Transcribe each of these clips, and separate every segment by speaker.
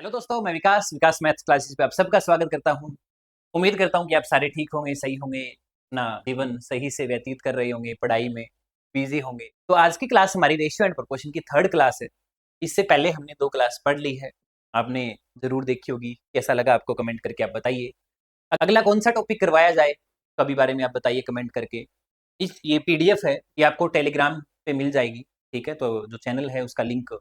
Speaker 1: Hello दोस्तों, मैं विकास विकास maths classes पे आप सबका स्वागत करता हूँ। उम्मीद करता हूँ कि आप सारे ठीक होंगे, सही होंगे, अपना जीवन सही से व्यतीत कर रहे होंगे, पढ़ाई में बिजी होंगे। तो आज की क्लास हमारी रेशियो एंड प्रोपोर्शन की थर्ड क्लास है। इससे पहले हमने 2 क्लास पढ़ ली है, आपने ज़रूर देखी होगी। कैसा लगा आपको कमेंट करके आप बताइए। अगला कौन-सा टॉपिक करवाया जाए, कभी बारे में आप बताइए कमेंट करके। ये पीडीएफ है, ये आपको टेलीग्राम पे मिल जाएगी, ठीक है? तो जो चैनल है उसका लिंक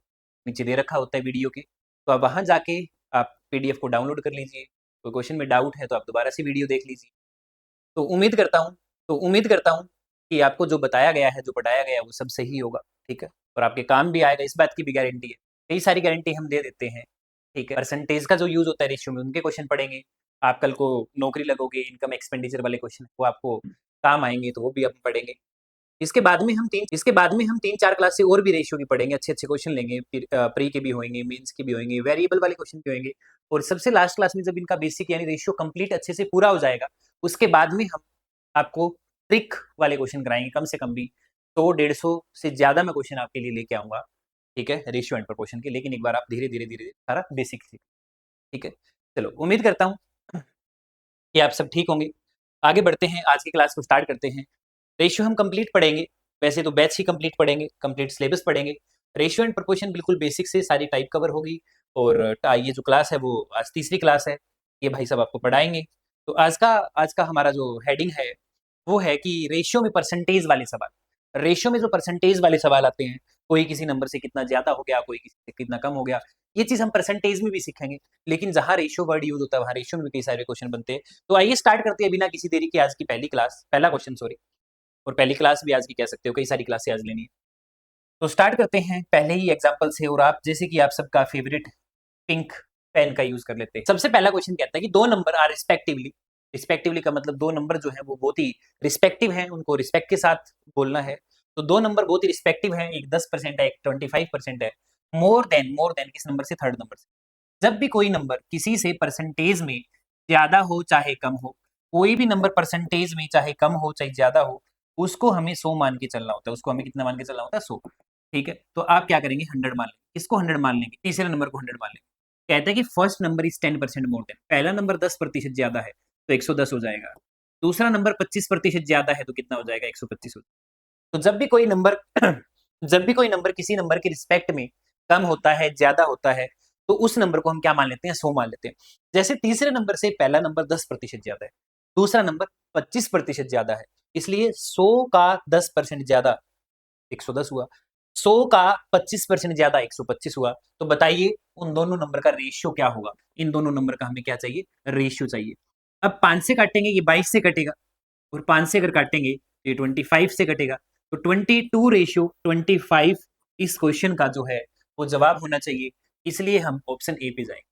Speaker 1: नीचे दे रखा होता है वीडियो के, तो आप वहाँ जाके आप पीडीएफ को डाउनलोड कर लीजिए। कोई क्वेश्चन में डाउट है तो आप दोबारा से वीडियो देख लीजिए। तो उम्मीद करता हूँ कि आपको जो बताया गया है, जो पढ़ाया गया है वो सब सही होगा, ठीक है? और आपके काम भी आएगा, इस बात की भी गारंटी है। कई सारी गारंटी हम दे देते हैं, ठीक है? परसेंटेज का जो यूज़ होता है रेशियो में, उनके क्वेश्चन पढ़ेंगे। आप कल को नौकरी लगोगे, इनकम एक्सपेंडिचर वाले क्वेश्चन वो आपको काम आएँगे, तो वो भी अपन पढ़ेंगे। इसके बाद में हम 3-4 क्लास से और भी रेशियो की पढ़ेंगे, अच्छे-अच्छे क्वेश्चन लेंगे, फिर प्री के भी होंगे, मेंस के भी होंगे, वेरिएबल वाले क्वेश्चन भी होंगे और सबसे लास्ट क्लास में जब इनका बेसिक यानी रेशियो कंप्लीट अच्छे से पूरा हो जाएगा, उसके बाद में हम आपको ट्रिक वाले क्वेश्चन कराएँगे, कम से कम भी 100-150 से ज़्यादा मैं क्वेश्चन आपके लिए लेके आऊँगा, ठीक है? रेशियो एंड प्रोपोर्शन के, लेकिन एक बार आप धीरे-धीरे सारा बेसिक सीखें, ठीक है? चलो, उम्मीद करता हूँ कि आप सब ठीक होंगे। आगे बढ़ते हैं, आज की क्लास को स्टार्ट करते हैं। रेशियो हम कंप्लीट पढ़ेंगे, वैसे तो बैच ही कंप्लीट पढ़ेंगे, कंप्लीट सिलेबस पढ़ेंगे। रेशियो एंड प्रोपोर्शन बिल्कुल बेसिक से सारी टाइप कवर होगी और ये जो क्लास है वो आज तीसरी क्लास है, ये भाई साहब आपको पढ़ाएँगे। तो आज का हमारा जो हेडिंग है, वो है कि रेशियो में परसेंटेज वाले सवाल। रेशियो में जो परसेंटेज वाले सवाल आते हैं, कोई किसी नंबर से कितना ज़्यादा हो गया, कोई किसी से कितना कम हो गया, ये चीज़ हम परसेंटेज में भी सीखेंगे। लेकिन जहाँ रेशियो वर्ड यूज़ होता है, वहाँ रेशियो में भी कई सारे क्वेश्चन बनते हैं। तो आइए स्टार्ट करते हैं बिना किसी देरी के आज की पहला क्वेश्चन सॉरी। और पहली क्लास भी आज की कह सकते हो, कई सारी क्लासें आज लेनी है। तो स्टार्ट करते हैं पहले ही एग्जांपल से और आप जैसे कि आप सबका फेवरेट पिंक पेन का यूज़ कर लेते हैं। सबसे पहला क्वेश्चन कहता है कि 2 नंबर आर रिस्पेक्टिवली का मतलब 2 नंबर जो हैं वो बहुत ही रिस्पेक्टिव हैं, उनको रिस्पेक्ट के साथ बोलना है। तो 2 नंबर बहुत ही रिस्पेक्टिव हैं, एक 10% है, एक 25% है। मोर देन किस नंबर से? थर्ड नंबर से। जब भी कोई नंबर किसी से परसेंटेज में ज़्यादा हो चाहे कम हो, कोई भी नंबर परसेंटेज में चाहे कम हो चाहे ज़्यादा हो, उसको हमें 100 मान के चलना होता है। उसको हमें कितना मान के चलना होता है? 100, ठीक है? तो आप क्या करेंगे? 100 मान लेंगे। किसको 100 मान लेंगे? तीसरे नंबर को 100 मान लेंगे। कहते हैं कि first number is 10% more then, पहला नंबर 10% ज़्यादा है, तो 110 हो जाएगा। दूसरा नंबर 25% ज़्यादा है, तो कितना हो जाएगा? 125 हो जाएगा। तो जब भी कोई नंबर किसी नंबर के रिस्पेक्ट में कम होता है, ज़्यादा होता है, तो उस नंबर को हम क्या मान लेते हैं? 100 मान लेते हैं। जैसे तीसरे नंबर से पहला नंबर 10% ज़्यादा है, दूसरा नंबर 25% ज़्यादा है, इसलिए 100 का 10% ज़्यादा 110 हुआ, 100 का 25% ज़्यादा 125 हुआ। तो बताइए उन दोनों नंबर का रेशियो क्या होगा? इन दोनों नंबर का हमें क्या चाहिए? रेशियो चाहिए। अब 5 से काटेंगे ये 22 से कटेगा और 5 से अगर काटेंगे तो ये 25 से कटेगा। तो 22:25 इस क्वेश्चन का जो है वो जवाब होना चाहिए। इसलिए हम ऑप्शन ए पे जाएँगे।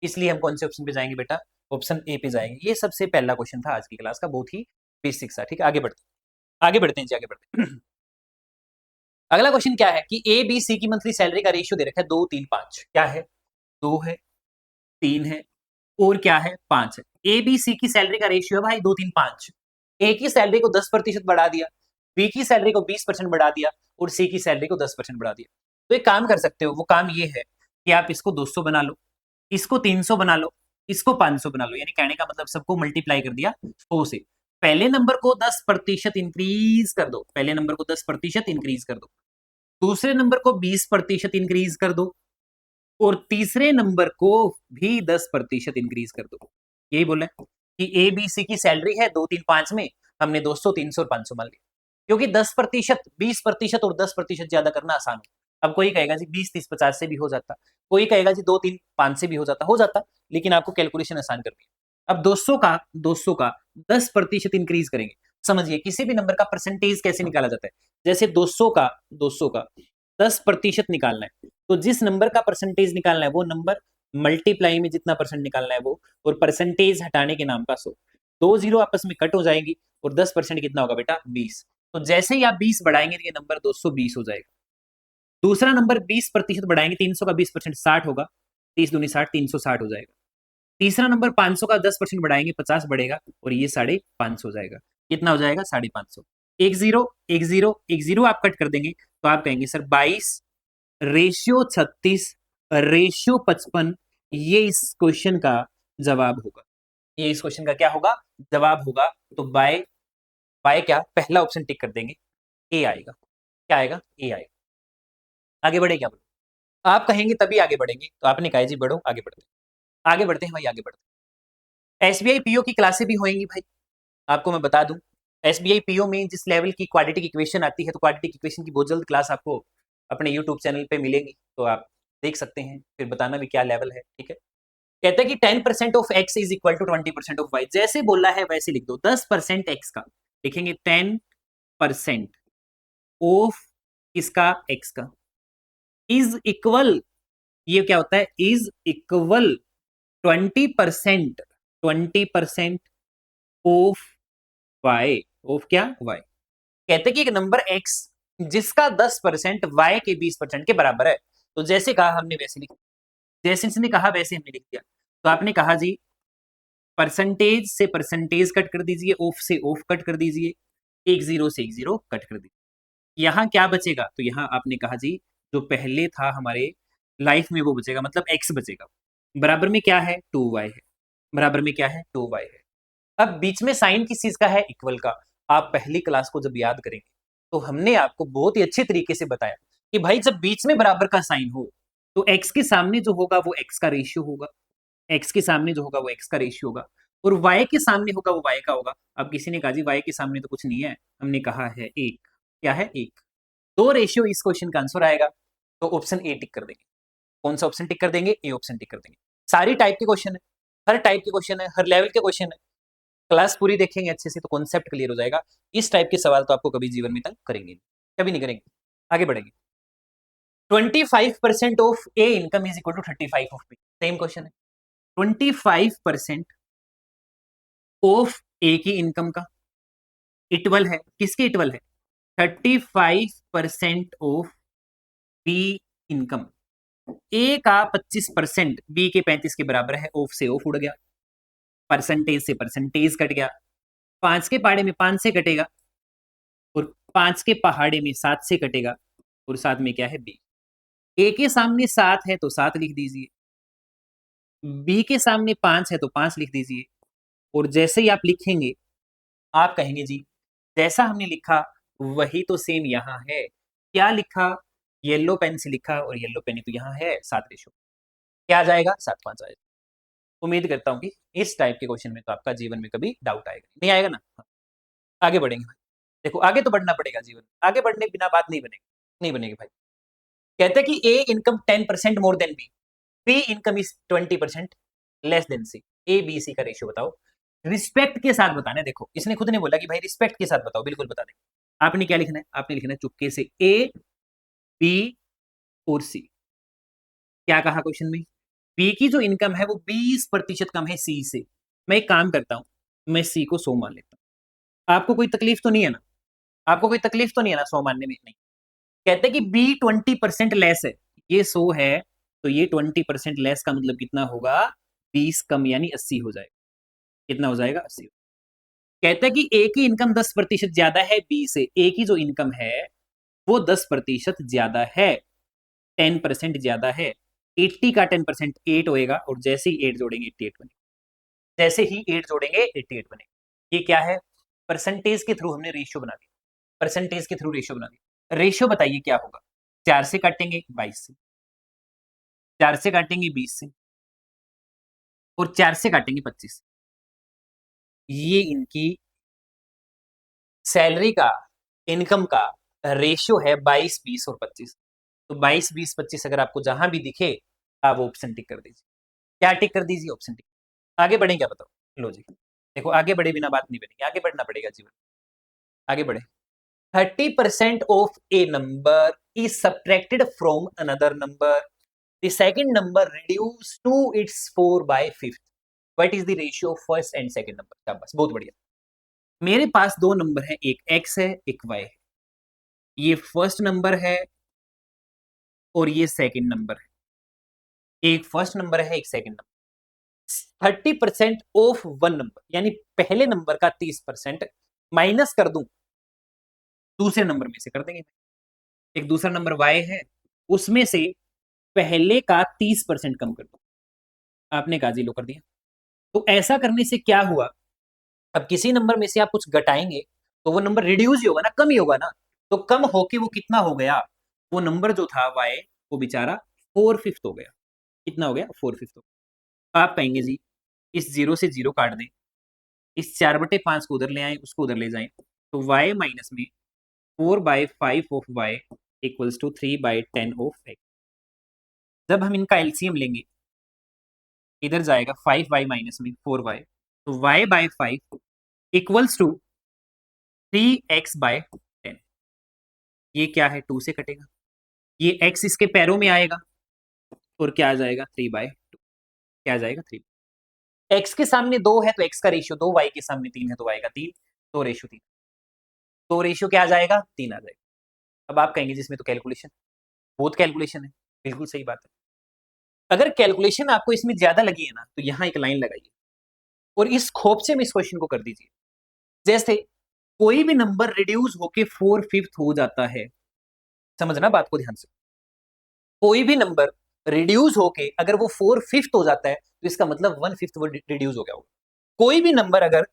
Speaker 1: इसलिए हम कौन से ऑप्शन पे जाएँगे बेटा? ऑप्शन ए पे जाएँगे। ये सबसे पहला क्वेश्चन था आज की क्लास का, बहुत ही बेसिक सा, ठीक है? आगे बढ़ते हैं जी, आगे बढ़ते हैं। अगला क्वेश्चन क्या है कि ए, बी, सी की मंथली सैलरी का रेशियो दे रखा है 2, 3, 5। क्या है? 2 है, 3 है और क्या है? 5 है। ए, बी, सी की सैलरी का रेशियो है भाई 2, 3, 5। ए की सैलरी को 10% बढ़ा दिया, बी की सैलरी को 20% बढ़ा दिया और सी की सैलरी को 10% बढ़ा दिया। तो एक काम कर सकते हो, वो काम ये है कि आप इसको 200 बना लो, इसको 300 बना लो, इसको 500 बना लो। यानी कहने का मतलब सबको मल्टीप्लाई कर दिया 100 से। पहले नंबर को 10% इंक्रीज कर दो, पहले नंबर को 10% इंक्रीज कर दो, दूसरे नंबर को 20% इंक्रीज कर दो और तीसरे नंबर को भी 10% इंक्रीज कर दो। यही बोला है कि ए बी सी की सैलरी है 2, 3, 5 में, हमने 200, 300 और 500 मान लिया, क्योंकि 10%, 20% और 10% ज्यादा करना आसान है। अब कोई कहेगा जी 20, 30, 50 से भी हो जाता, कोई कहेगा जी 2, 3, 5 से भी हो जाता, लेकिन आपको कैलकुलेशन आसान करनी है। अब 200 का 10% इंक्रीज करेंगे। समझिए किसी भी नंबर का परसेंटेज कैसे निकाला जाता है। जैसे 200 का 10% निकालना है, तो जिस नंबर का परसेंटेज निकालना है वो नंबर मल्टीप्लाई में जितना परसेंट निकालना है वो, और परसेंटेज हटाने के नाम का 100। 2 जीरो आपस में कट हो जाएंगी और 10% कितना होगा बेटा? 20। तो जैसे ही आप 20 बढ़ाएंगे तो ये नंबर 220 हो जाएगा। दूसरा नंबर 20% बढ़ाएंगे, 300 का 20% 60 होगा, 30 दूनी 60, 360 हो जाएगा। तीसरा नंबर 500 का 10% बढ़ाएंगे, 50 बढ़ेगा और ये 550 हो जाएगा। कितना हो जाएगा? 550। एक जीरो एक जीरो एक जीरो आप कट कर देंगे तो आप कहेंगे सर 22 रेशियो 36 रेशियो 55 ये इस क्वेश्चन का जवाब होगा, ये इस क्वेश्चन का क्या होगा, जवाब होगा। तो बाय बाय क्या, पहला ऑप्शन टिक कर देंगे, ए आएगा। क्या आएगा, ए आएगा। आगे बढ़े क्या बोलो, आप कहेंगे तभी आगे बढ़ेंगे, तो आपने कहा जी बढ़ो, आगे बढ़ते हैं, आगे बढ़ते हैं भाई, आगे बढ़ते हैं। एसबीआई पीओ की क्लासें भी होंगी भाई, आपको मैं बता दूं। एसबीआई पीओ में जिस लेवल की क्वाड्रेटिक इक्वेशन आती है, तो क्वाड्रेटिक इक्वेशन की बहुत जल्द क्लास आपको अपने यूट्यूब चैनल पे मिलेगी, तो आप देख सकते हैं, फिर बताना भी क्या लेवल है, ठीक है। कहते हैं कि 10% of x is equal to 20% of y, जैसे बोला है वैसे लिख दो। 10% एक्स का लिखेंगे 10% ऑफ किसका, एक्स का, इज इक्वल, ये क्या होता है, is equal 20%, 20% of y, of क्या, वाई। कहते हैं कि एक नंबर एक्स जिसका 10% वाई के 20% के बराबर है, तो जैसे कहा हमने वैसे लिख, जैसे इसने कहा वैसे हमने लिख दिया। तो आपने कहा जी परसेंटेज से परसेंटेज कट कर दीजिए, ऑफ से ऑफ कट कर दीजिए, एक जीरो से एक जीरो कट कर दीजिए। यहाँ क्या बचेगा, तो यहाँ आपने कहा जी जो पहले था हमारे लाइफ में वो बचेगा, मतलब एक्स बचेगा। बराबर में क्या है, 2y है, बराबर में क्या है, 2y है। अब बीच में साइन किस चीज का है, इक्वल का। आप पहली क्लास को जब याद करेंगे तो हमने आपको बहुत ही अच्छे तरीके से बताया कि भाई जब बीच में बराबर का साइन हो तो एक्स के सामने जो होगा वो एक्स का रेशियो होगा, एक्स के सामने जो होगा वो एक्स का रेशियो होगा, और वाई के सामने होगा वो वाई का होगा। अब किसी ने कहा जी वाई के सामने तो कुछ नहीं है, हमने कहा है एक, क्या है, एक। दो रेशियो इस क्वेश्चन का आंसर आएगा, तो ऑप्शन ए टिक कर देंगे। कौन सा ऑप्शन टिक कर देंगे, ए ऑप्शन टिक कर देंगे। सारी टाइप के क्वेश्चन है, हर टाइप के क्वेश्चन है, हर लेवल के क्वेश्चन है। क्लास पूरी देखेंगे अच्छे से तो कॉन्सेप्ट क्लियर हो जाएगा। इस टाइप के सवाल तो आपको कभी जीवन में तंग करेंगे नहीं, कभी नहीं करेंगे। आगे बढ़ेंगे। 25% of A income is equal to 35 of B, same question है। 25% ऑफ ए की इनकम का इक्वल है, किसके इक्वल है, 35% ऑफ बी इनकम। ए का 25% बी के 35 के बराबर है, ऑफ से ऑफ उड़ गया, परसेंटेज से परसेंटेज कट गया, 5 के पहाड़े में 5 से कटेगा, और 5 के पहाड़े में 7 से कटेगा, और साथ में क्या है, बी। ए के सामने 7 है तो 7 लिख दीजिए, बी के सामने 5 है तो 5 लिख दीजिए, और जैसे ही आप लिखेंगे आप कहेंगे जी जैसा हमने लिखा वही तो सेम यहाँ है। क्या लिखा, येलो पेन से लिखा, और येलो पेन तो यहाँ है 7 रेशो, क्या आ जाएगा, 7:5 आएगा। उम्मीद करता हूँ कि इस टाइप के क्वेश्चन में तो आपका जीवन में कभी डाउट आएगा नहीं, आएगा ना। हाँ, आगे बढ़ेंगे भाई। देखो आगे तो बढ़ना पड़ेगा जीवन में, आगे बढ़ने बिना बात नहीं बनेगी, नहीं बनेगी भाई। कहते हैं कि A income 10% more than B, B income is 20% less than C, A B C का रेशियो बताओ। रिस्पेक्ट के साथ बताना है, देखो इसने खुद ने बोला कि भाई रिस्पेक्ट के साथ बताओ, बिल्कुल बता देंगे। आपने क्या लिखना है, आपने लिखना है चुपके से ए बी और सी। क्या कहा क्वेश्चन में, बी की जो इनकम है वो 20% कम है सी से। मैं एक काम करता हूं, मैं सी को 100 मान लेता हूं, आपको कोई तकलीफ तो नहीं है ना, आपको कोई तकलीफ तो नहीं है ना 100 मानने में, नहीं। कहते हैं कि बी 20% लेस है, ये 100 है, तो ये 20% लेस का मतलब कितना होगा, 20 कम यानी 80 हो जाएगा। कितना हो जाएगा, 80। कहते हैं कि ए की इनकम 10% ज्यादा है बी से, ए की जो इनकम है वो 10% ज्यादा है, 10% ज्यादा है। 80 का 10% 8 होएगा, और जैसे ही 8 जोड़ेंगे 88 बनेगा, जैसे ही 8 जोड़ेंगे 88 बनेगा। ये क्या है, परसेंटेज के थ्रू हमने रेशियो बना दिया, परसेंटेज के थ्रू रेशियो बना दिया। रेशियो बताइए क्या होगा, 4 से काटेंगे 22 से, 4 से काटेंगे 20 से, और 4 से काटेंगे 25 से। ये इनकी सैलरी का, इनकम का रेशियो है 22, 20 और 25। तो 22, 20, 25 अगर आपको जहां भी दिखे आप वो ऑप्शन टिक कर दीजिए। क्या टिक कर दीजिए, ऑप्शन टिक। आगे बढ़े क्या बताओ, लो जी। देखो आगे बढ़े बिना बात नहीं बनेगी, आगे बढ़ना पड़ेगा जीवन, आगे बढ़े। 30% of A number is subtracted from another number, the second number reduced to its 4 by 5th, what is the ratio of first and second number। शाबाश, बहुत बढ़िया। मेरे पास दो नंबर है, एक x है एक y है, ये फर्स्ट नंबर है और ये सेकंड नंबर है, एक फर्स्ट नंबर है एक second number. 30% of one number यानी पहले नंबर का 30% माइनस कर दूं, दूसरे नंबर में से कर देंगे। एक दूसरा नंबर y है, उसमें से पहले का 30% कम कर दो, आपने कहा 0 कर दिया। तो ऐसा करने से क्या हुआ, अब किसी नंबर में से आप कुछ घटाएंगे तो वो नंबर रिड्यूस ही होगा ना, कम ही होगा ना। तो कम होके वो कितना हो गया, वो नंबर जो था y, वो बेचारा 4/5 हो गया। कितना हो गया, 4/5 हो गया। आप कहेंगे जी इस 0 से 0 काट दें, इस 4/5 को उधर ले आए, उसको उधर ले जाएं, तो y माइनस में 4/5 of y equals to 3/10 of x। जब हम इनका एलसीएम लेंगे, इधर जाएगा 5y माइनस में 4y, तो y/5 इक्वल्स टू 3x/10। ये क्या है, 2 से कटेगा, ये x इसके पैरों में आएगा और क्या आ जाएगा 3/2। क्या आ जाएगा 3। x के सामने 2 है तो x का रेशियो 2, y के सामने 3 है तो y का 3, तो रेशियो 3। तो रेशियो क्या आ जाएगा, 3 आ जाएगा। अब आप कहेंगे जिसमें तो कैलकुलेशन, बहुत कैलकुलेशन है। बिल्कुल सही बात है। अगर कैलकुलेशन आपको इसमें ज्यादा लगी है ना, तो यहाँ एक लाइन लगाइए और इस खोपचे में इस क्वेश्चन को कर दीजिए। जैसे कोई भी नंबर रिड्यूस होके 4/5 हो जाता है, समझना बात को ध्यान से। कोई भी नंबर रिड्यूस होके अगर वो 4/5 हो जाता है तो इसका मतलब 1/5 वो रिड्यूस हो गया होगा। कोई भी नंबर अगर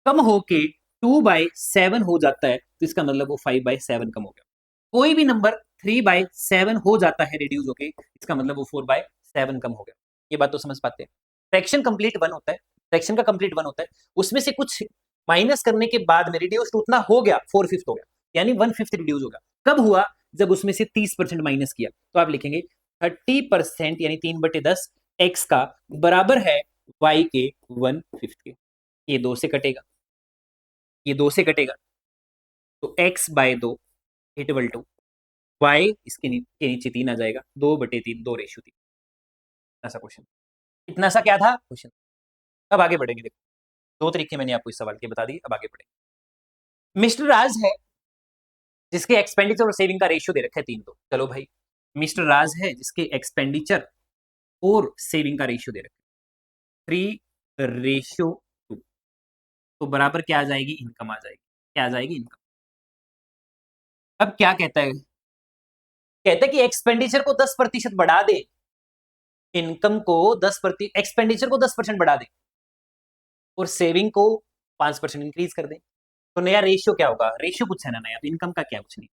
Speaker 1: कम होके 2/7 हो जाता है तो इसका मतलब वो 5/7 कम हो गया। कोई भी नंबर 3/7 हो जाता है रिड्यूस होके, इसका मतलब वो 4/7 कम हो गया। ये बात तो समझ पाते हैं। फ्रैक्शन कंप्लीट 1 होता है, फ्रैक्शन का कंप्लीट 1 होता है, उसमें से कुछ माइनस करने के बाद में रिड्यूस उतना हो गया 4/5 हो गया, यानी 1/5 रिड्यूस हो गया। कब हुआ, जब उसमें से 30% माइनस किया। तो आप लिखेंगे 30% यानी 3/10 एक्स का बराबर है y के 1/5 के। ये 2 से कटेगा, ये 2 से कटेगा, तो x/2 इक्वल टू y इसके के नीचे 3 आ जाएगा, 2/3, 2:3। ऐसा क्वेश्चन, इतना सा क्या था क्वेश्चन। अब आगे बढ़ेंगे। देखो 2 तरीके मैंने आपको इस सवाल के बता दिए, अब आगे बढ़ेंगे। मिस्टर राज है जिसके एक्सपेंडिचर और सेविंग का रेशियो दे रखा है 3। तो चलो भाई, मिस्टर राज है जिसके एक्सपेंडिचर और सेविंग का रेशियो दे रखा है 3:2, तो बराबर क्या आ जाएगी, इनकम आ जाएगी। क्या आ जाएगी, इनकम। अब क्या कहता है, कहता है कि एक्सपेंडिचर को 10% बढ़ा दे, इनकम को 10%, एक्सपेंडिचर को 10% बढ़ा दे और सेविंग को 5% इंक्रीज कर दे। तो नया रेशियो क्या होगा, रेशियो कुछ है ना नया, तो इनकम का क्या, कुछ नहीं।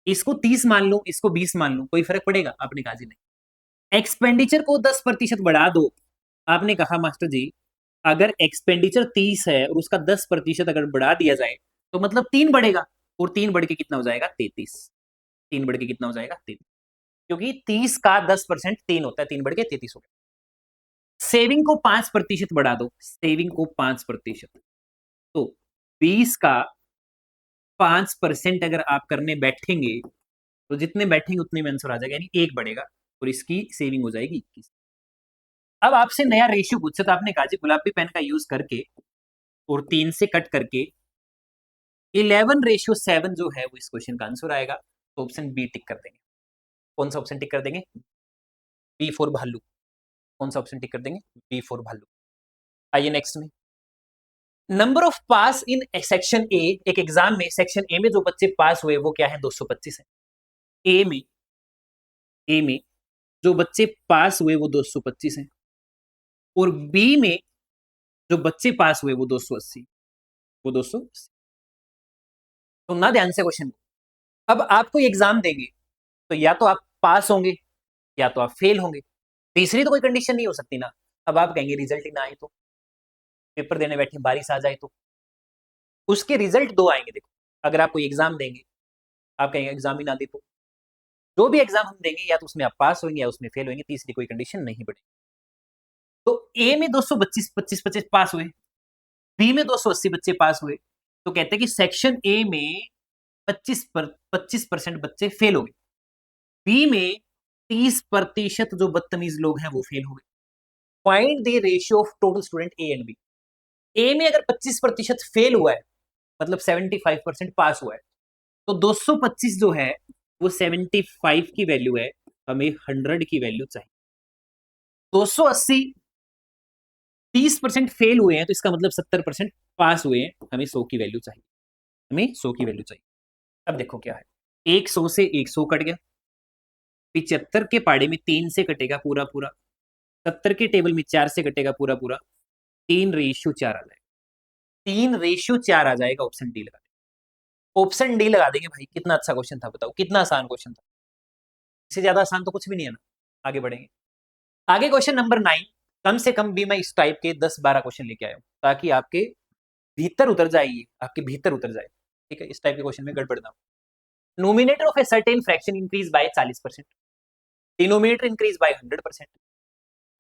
Speaker 1: इसको 30 मान लू, इसको 20 मान लू, कोई फर्क पड़ेगा, आपने कहा जी नहीं। एक्सपेंडिचर को 10% बढ़ा दो, आपने कहा मास्टर जी अगर एक्सपेंडिचर 30 है और उसका 10% अगर बढ़ा दिया जाए तो मतलब 3 बढ़ेगा, और 3 बढ़ के कितना हो जाएगा 33। 3 बढ़ के कितना हो जाएगा 33, क्योंकि 30 का 10% 3 होता है, 3 बढ़ के 33 हो गया। सेविंग को 5% बढ़ा दो, सेविंग को 5%, तो 20 का 5% अगर आप करने बैठेंगे तो जितने बैठेंगे उतने में आंसर आ जाएगा, यानी 1 बढ़ेगा और इसकी सेविंग हो जाएगी 21। अब आपसे नया रेशियो पूछे तो आपने कहा जी गुलाबी पेन का यूज करके और 3 से कट करके 11:7 जो है वो इस क्वेश्चन का आंसर आएगा। तो ऑप्शन बी टिक कर देंगे। कौन सा ऑप्शन टिक कर देंगे, बी फॉर भालू। कौन सा ऑप्शन टिक कर देंगे, बी फॉर भालू। आइए नेक्स्ट में, number of pass in section A, एक एग्जाम में सेक्शन ए में जो बच्चे पास हुए वो क्या है, 225 है। ए में जो बच्चे पास हुए वो 225 है, और बी में जो बच्चे पास हुए वो 280, वो 280। तो ना ध्यान से क्वेश्चन। अब आपको एग्जाम देंगे तो या तो आप पास होंगे या तो आप फेल होंगे, तीसरी तो कोई कंडीशन नहीं हो सकती ना। अब आप कहेंगे रिजल्ट ही ना आए तो, पेपर देने बैठे बारिश आ जाए तो, उसके रिजल्ट 2 आएंगे। देखो अगर आप कोई एग्जाम देंगे, आप कहेंगे एग्जाम ही ना दे तो, जो भी एग्जाम हम देंगे या तो उसमें आप पास होंगे या उसमें फेल होंगे, तीसरी कोई कंडीशन नहीं बढ़ेगी। तो ए में 225 25 पास हुए, बी में 280 बच्चे पास हुए, तो कहते हैं कि सेक्शन ए में 25% बच्चे फेल हो गए, बी में 30% जो बदतमीज लोग हैं वो फेल हो गए। Find the ratio of total student A and B. A में अगर 25% फेल हुआ है मतलब 75% पास हुआ है, तो 225 जो है वो 75 की वैल्यू है, हमें 100 की वैल्यू चाहिए। 280 30% फेल हुए हैं तो इसका मतलब 70% पास हुए हैं, हमें 100 की वैल्यू चाहिए, हमें 100 की वैल्यू चाहिए। अब देखो क्या है, 100 से 100 कट गया, 75 के पाड़े में 3 से कटेगा पूरा पूरा, 70 के टेबल में 4 से कटेगा पूरा पूरा, 3:4 आ जाएगा, 3:4 आ जाएगा। ऑप्शन डी लगा देंगे, ऑप्शन डी लगा देंगे भाई। कितना अच्छा क्वेश्चन था, बताओ कितना आसान क्वेश्चन था। इससे ज्यादा आसान तो कुछ भी नहीं है ना। आगे बढ़ेंगे। आगे क्वेश्चन नंबर 9। कम से कम भी मैं इस टाइप के 10-12 क्वेश्चन लेके आया हूं ताकि आपके भीतर उतर जाइए, आपके भीतर उतर जाए। ठीक है, इस टाइप के क्वेश्चन में गड़बड़ ना हो। Nominator of a certain fraction increase by 40%, denominator increase by 100%,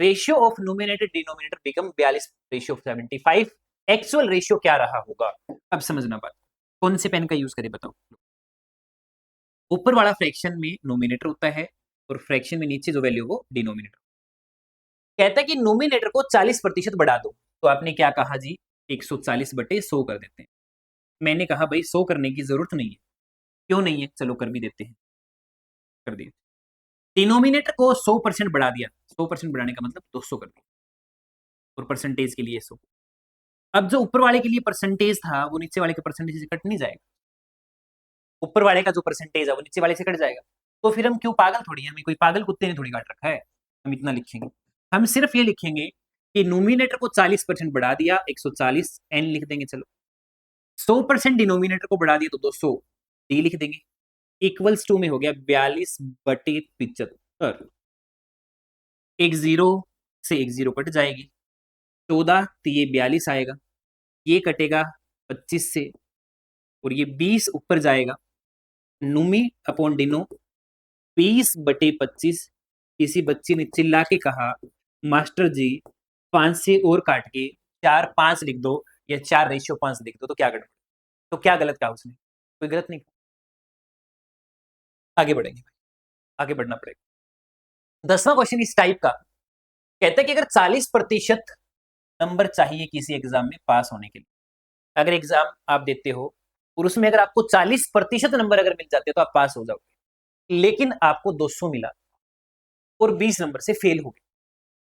Speaker 1: ratio of nominator denominator become 42 ratio of 75। Actual ratio क्या रहा होगा? अब समझना बात, कौन से पेन का यूज करें बताओ। ऊपर वाला फ्रैक्शन में नोमिनेटर होता है और फ्रैक्शन में नीचे जो वैल्यू वो डिनोमिनेटर। कहता है कि नोमिनेटर को 40% बढ़ा दो, तो आपने क्या कहा जी? 140/100 कर देते हैं। मैंने कहा भाई 100 करने की जरूरत नहीं है। क्यों नहीं है? चलो कर भी देते हैं, कर दिए। डिनोमिनेटर को 100% बढ़ा दिया, 100% बढ़ाने का मतलब 200 कर दिया, और परसेंटेज के लिए 100। अब जो ऊपर वाले के लिए परसेंटेज था वो नीचे वाले के परसेंटेज से कट नहीं जाएगा। ऊपर वाले का जो परसेंटेज है वो नीचे वाले से कट जाएगा। तो फिर हम क्यों पागल थोड़ी है, हमें कोई पागल कुत्ते ने थोड़ी काट रखा है। हम इतना लिखेंगे, हम सिर्फ ये लिखेंगे कि नोमिनेटर को 40% बढ़ा दिया, 140 एन लिख देंगे। चलो 100% डिनोमिनेटर को बढ़ा दिया तो 200 डी लिख देंगे। इक्वल्स टू में हो गया 42/75। एक जीरो से एक जीरो कट जाएगी, 14 तो ये 42 आएगा, ये कटेगा 25 से, और ये 20 ऊपर जाएगा। नूमी अपॉन डिनो 20/25। किसी बच्ची ने चिल्ला के कहा मास्टर जी 5 से और काट के 4/5 लिख दो या 4:5 लिख दो, तो क्या गड़बड़? तो क्या गलत कहा उसने? कोई गलत नहीं। आगे बढ़ेंगे, आगे बढ़ना पड़ेगा। 10वां क्वेश्चन इस टाइप का कहता है कि अगर 40% नंबर चाहिए किसी एग्जाम में पास होने के लिए, अगर एग्जाम आप देते हो और उसमें अगर आपको 40% नंबर अगर मिल जाते तो आप पास हो जाओगे, लेकिन आपको 200 मिला और 20 नंबर से फेल हो गए,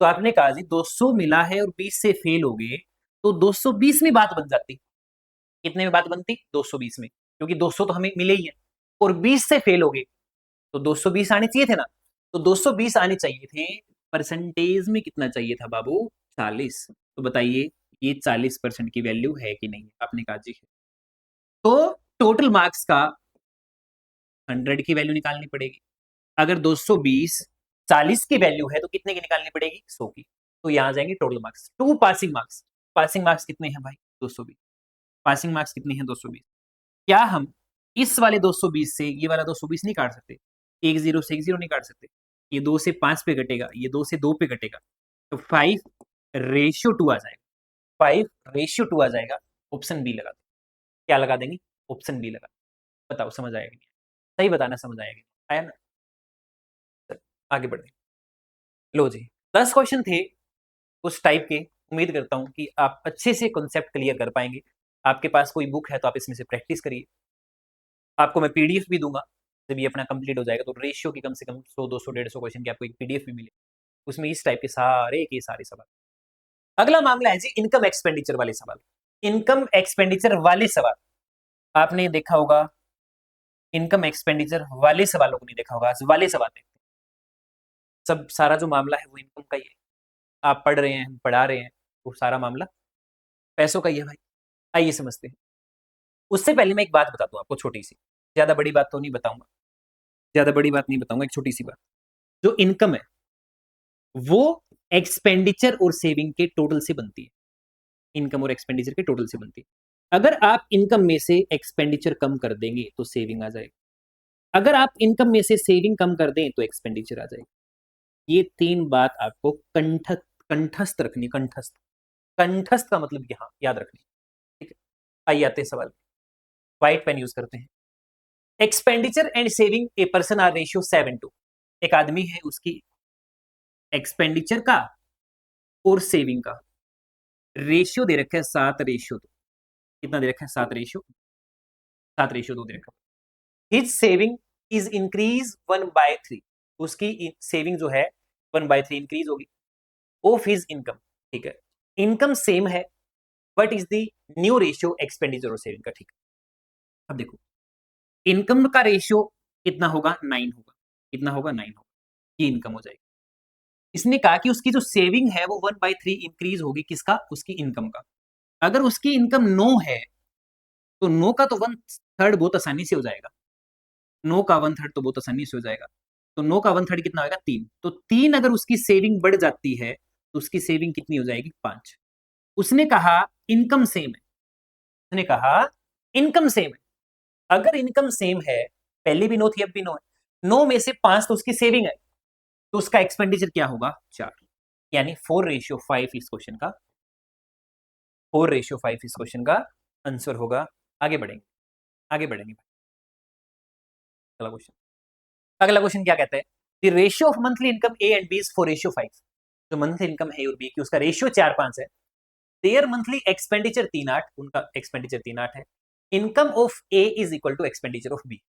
Speaker 1: तो आपने कहा जी 200 मिला है और 20 से फेल हो गए, तो 220 में बात बन जाती। कितने में बात बनती? 220 में, क्योंकि 200 तो हमें मिले ही है, और 20 से फेल हो गए तो 220 आने चाहिए थे ना। तो 220 आने चाहिए थे। परसेंटेज में कितना चाहिए था बाबू? 40। तो बताइए ये 40% की वैल्यू है कि नहीं? आपने कहा जी है। तो टोटल मार्क्स का 100 की वैल्यू निकालनी पड़ेगी। अगर 220 40 की वैल्यू है तो कितने की निकालनी पड़ेगी? 100 की। तो यहां आ जाएंगे total marks, 2 passing marks. Passing marks कितने हैं भाई? 220। पासिंग मार्क्स कितने हैं? 220। क्या हम इस वाले 220 से ये वाला 220 नहीं काट सकते? एक जीरो से एक जीरो नहीं काट सकते? ये 2 से 5 पे कटेगा, ये 2 से 2 पे कटेगा, तो 5:2 आ जाएगा। 5:2 आ जाएगा। ऑप्शन बी लगा दें। क्या लगा देंगे? ऑप्शन बी लगा। बताओ समझ आएगा नहीं? सही बताना, समझ आएगा? आया ना? आगे बढ़े। लो जी, 10 क्वेश्चन थे उस टाइप के। उम्मीद करता हूं कि आप अच्छे से कॉन्सेप्ट क्लियर कर पाएंगे। आपके पास कोई बुक है तो आप इसमें से प्रैक्टिस करिए। आपको मैं पीडीएफ भी दूंगा। जब ये अपना कंप्लीट हो जाएगा तो रेशियो की कम से कम 100 200 150 क्वेश्चन की आपको एक पीडीएफ भी मिले, उसमें इस टाइप के सारे सवाल। अगला मामला है जी इनकम एक्सपेंडिचर वाले सवाल। इनकम एक्सपेंडिचर वाले सवाल आपने देखा होगा, इनकम एक्सपेंडिचर वाले सवालों को नहीं देखा होगा। आज वाले सवाल देखते हैं। सब सारा जो मामला है वो इनकम का ही है। आप पढ़ रहे हैं, पढ़ा रहे हैं, वो सारा मामला पैसों का ही है भाई। आइए समझते हैं। उससे पहले मैं एक बात बता दूं आपको, छोटी सी, ज्यादा बड़ी बात तो नहीं बताऊंगा, ज्यादा बड़ी बात नहीं बताऊंगा, एक छोटी सी बात। जो इनकम है वो एक्सपेंडिचर और सेविंग के टोटल से बनती है। इनकम और एक्सपेंडिचर के टोटल से बनती है। अगर आप इनकम में से एक्सपेंडिचर कम कर देंगे तो सेविंग आ जाएगी, अगर आप इनकम में से सेविंग कम कर दें तो एक्सपेंडिचर आ जाएगी। ये 3 बात आपको कंठस्थ रखनी। कंठस्थ, कंठस्थ का मतलब यहां याद रखनी। ठीक है, आइए आते हैं सवाल। व्हाइट पेन यूज करते हैं। Expenditure and saving a person are ratio 7:2। एक आदमी है, उसकी एक्सपेंडिचर का और सेविंग का रेशियो दे रखा है 7:2। कितना दे रखा है? 7:2 दे रखा है। His saving is increase 1/3। उसकी सेविंग जो है 1/3 इंक्रीज होगी ऑफ हिज इनकम। ठीक है, इनकम सेम है, what is the new ratio expenditure और सेविंग का? ठीक है, अब देखो इनकम का रेशियो कितना होगा? 9 होगा। कितना होगा? 9 होगा। ये इनकम हो जाएगी। इसने कहा कि उसकी जो सेविंग है वो 1/3 इंक्रीज होगी, किसका? उसकी इनकम का। अगर उसकी इनकम 9 है तो 9 का तो 1/3 बहुत आसानी से हो जाएगा। 9 का 1/3 तो बहुत आसानी से हो जाएगा। तो 9 का 1/3 कितना होगा? 3। तो 3 अगर उसकी सेविंग बढ़ जाती है तो उसकी सेविंग कितनी हो जाएगी? 5। उसने कहा इनकम सेम है। उसने कहा इनकम सेम है। अगर इनकम सेम है, पहले भी 9 थी, अब भी 9 है, 9 में से 5 तो उसकी सेविंग है, तो उसका एक्सपेंडिचर क्या होगा? 4। यानी 4:5 इस क्वेश्चन का, 4:5 इस क्वेश्चन का आंसर होगा। आगे बढ़ेंगे, आगे बढ़ेंगे। अगला क्वेश्चन, अगला क्वेश्चन क्या कहता है? The ratio of monthly income A and B is 4:5। जो मंथली इनकम है और बी की, उसका रेशियो 4:5 है। देयर मंथली एक्सपेंडिचर 3:8, उनका एक्सपेंडिचर 3:8 है। Income of A is equal to expenditure of B.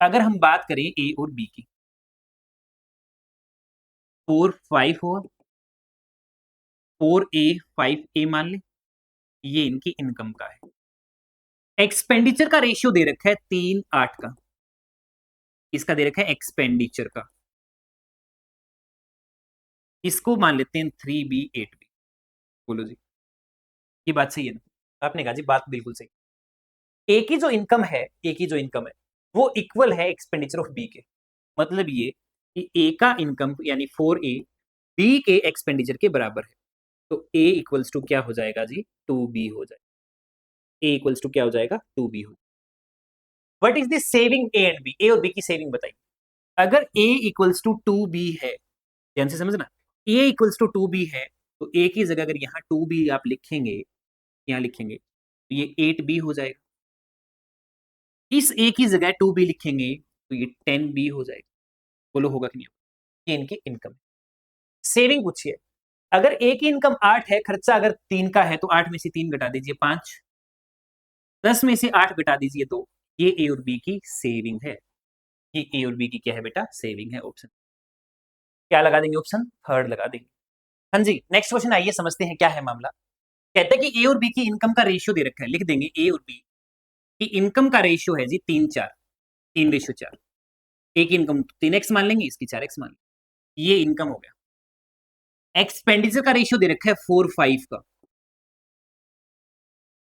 Speaker 1: अगर हम बात करें ए और बी की, 4:5 हो, 4A 5A मान ले, ये इनकी इनकम का है। एक्सपेंडिचर का रेशियो दे रखा है 3:8 का, इसका दे रखा है एक्सपेंडिचर का, इसको मान लेते हैं 3B 8B। बोलो जी, ये बात सही है ना? आपने कहा जी बात बिल्कुल सही। ए की जो इनकम है, ए की जो इनकम है वो इक्वल है एक्सपेंडिचर ऑफ बी के। मतलब ये कि ए का इनकम यानी 4A बी के एक्सपेंडिचर के बराबर है। तो ए इक्वल्स टू क्या हो जाएगा जी? 2B हो जाएगा। ए इक्वल्स टू क्या हो जाएगा? 2B हो। What is the saving A and B? A और बी की सेविंग बताइए। अगर ए इक्वल्स टू 2B है, ध्यान से समझना, ए इक्वल्स टू 2B है, तो ए की जगह अगर यहाँ 2B आप लिखेंगे, यहाँ लिखेंगे, तो ये 8B हो जाएगा। इस ए की जगह 2B लिखेंगे तो ये 10B हो जाएगा। बोलो होगा कि नहीं होगा? ये इनकी इनकम है। सेविंग पूछिए, अगर ए की इनकम 8 है, खर्चा अगर 3 का है, तो 8 में से 3 घटा दीजिए 5, 10 में से 8 घटा दीजिए 2। ये ए और बी की सेविंग है। ये ए और बी की क्या है बेटा? सेविंग है। ऑप्शन क्या लगा देंगे? ऑप्शन थर्ड लगा देंगे। हाँ जी, नेक्स्ट क्वेश्चन आइए समझते हैं क्या है मामला। कहते हैं कि ए और बी की इनकम का रेशियो दे रखा है, लिख देंगे ए और बी की इनकम का रेशियो है जी 3:4, 3:4। ए की इनकम 3x मान लेंगे, इसकी 4x मान लेंगे। ये इनकम हो गया। एक्सपेंडिचर का रेशियो दे रखा है 4:5 का,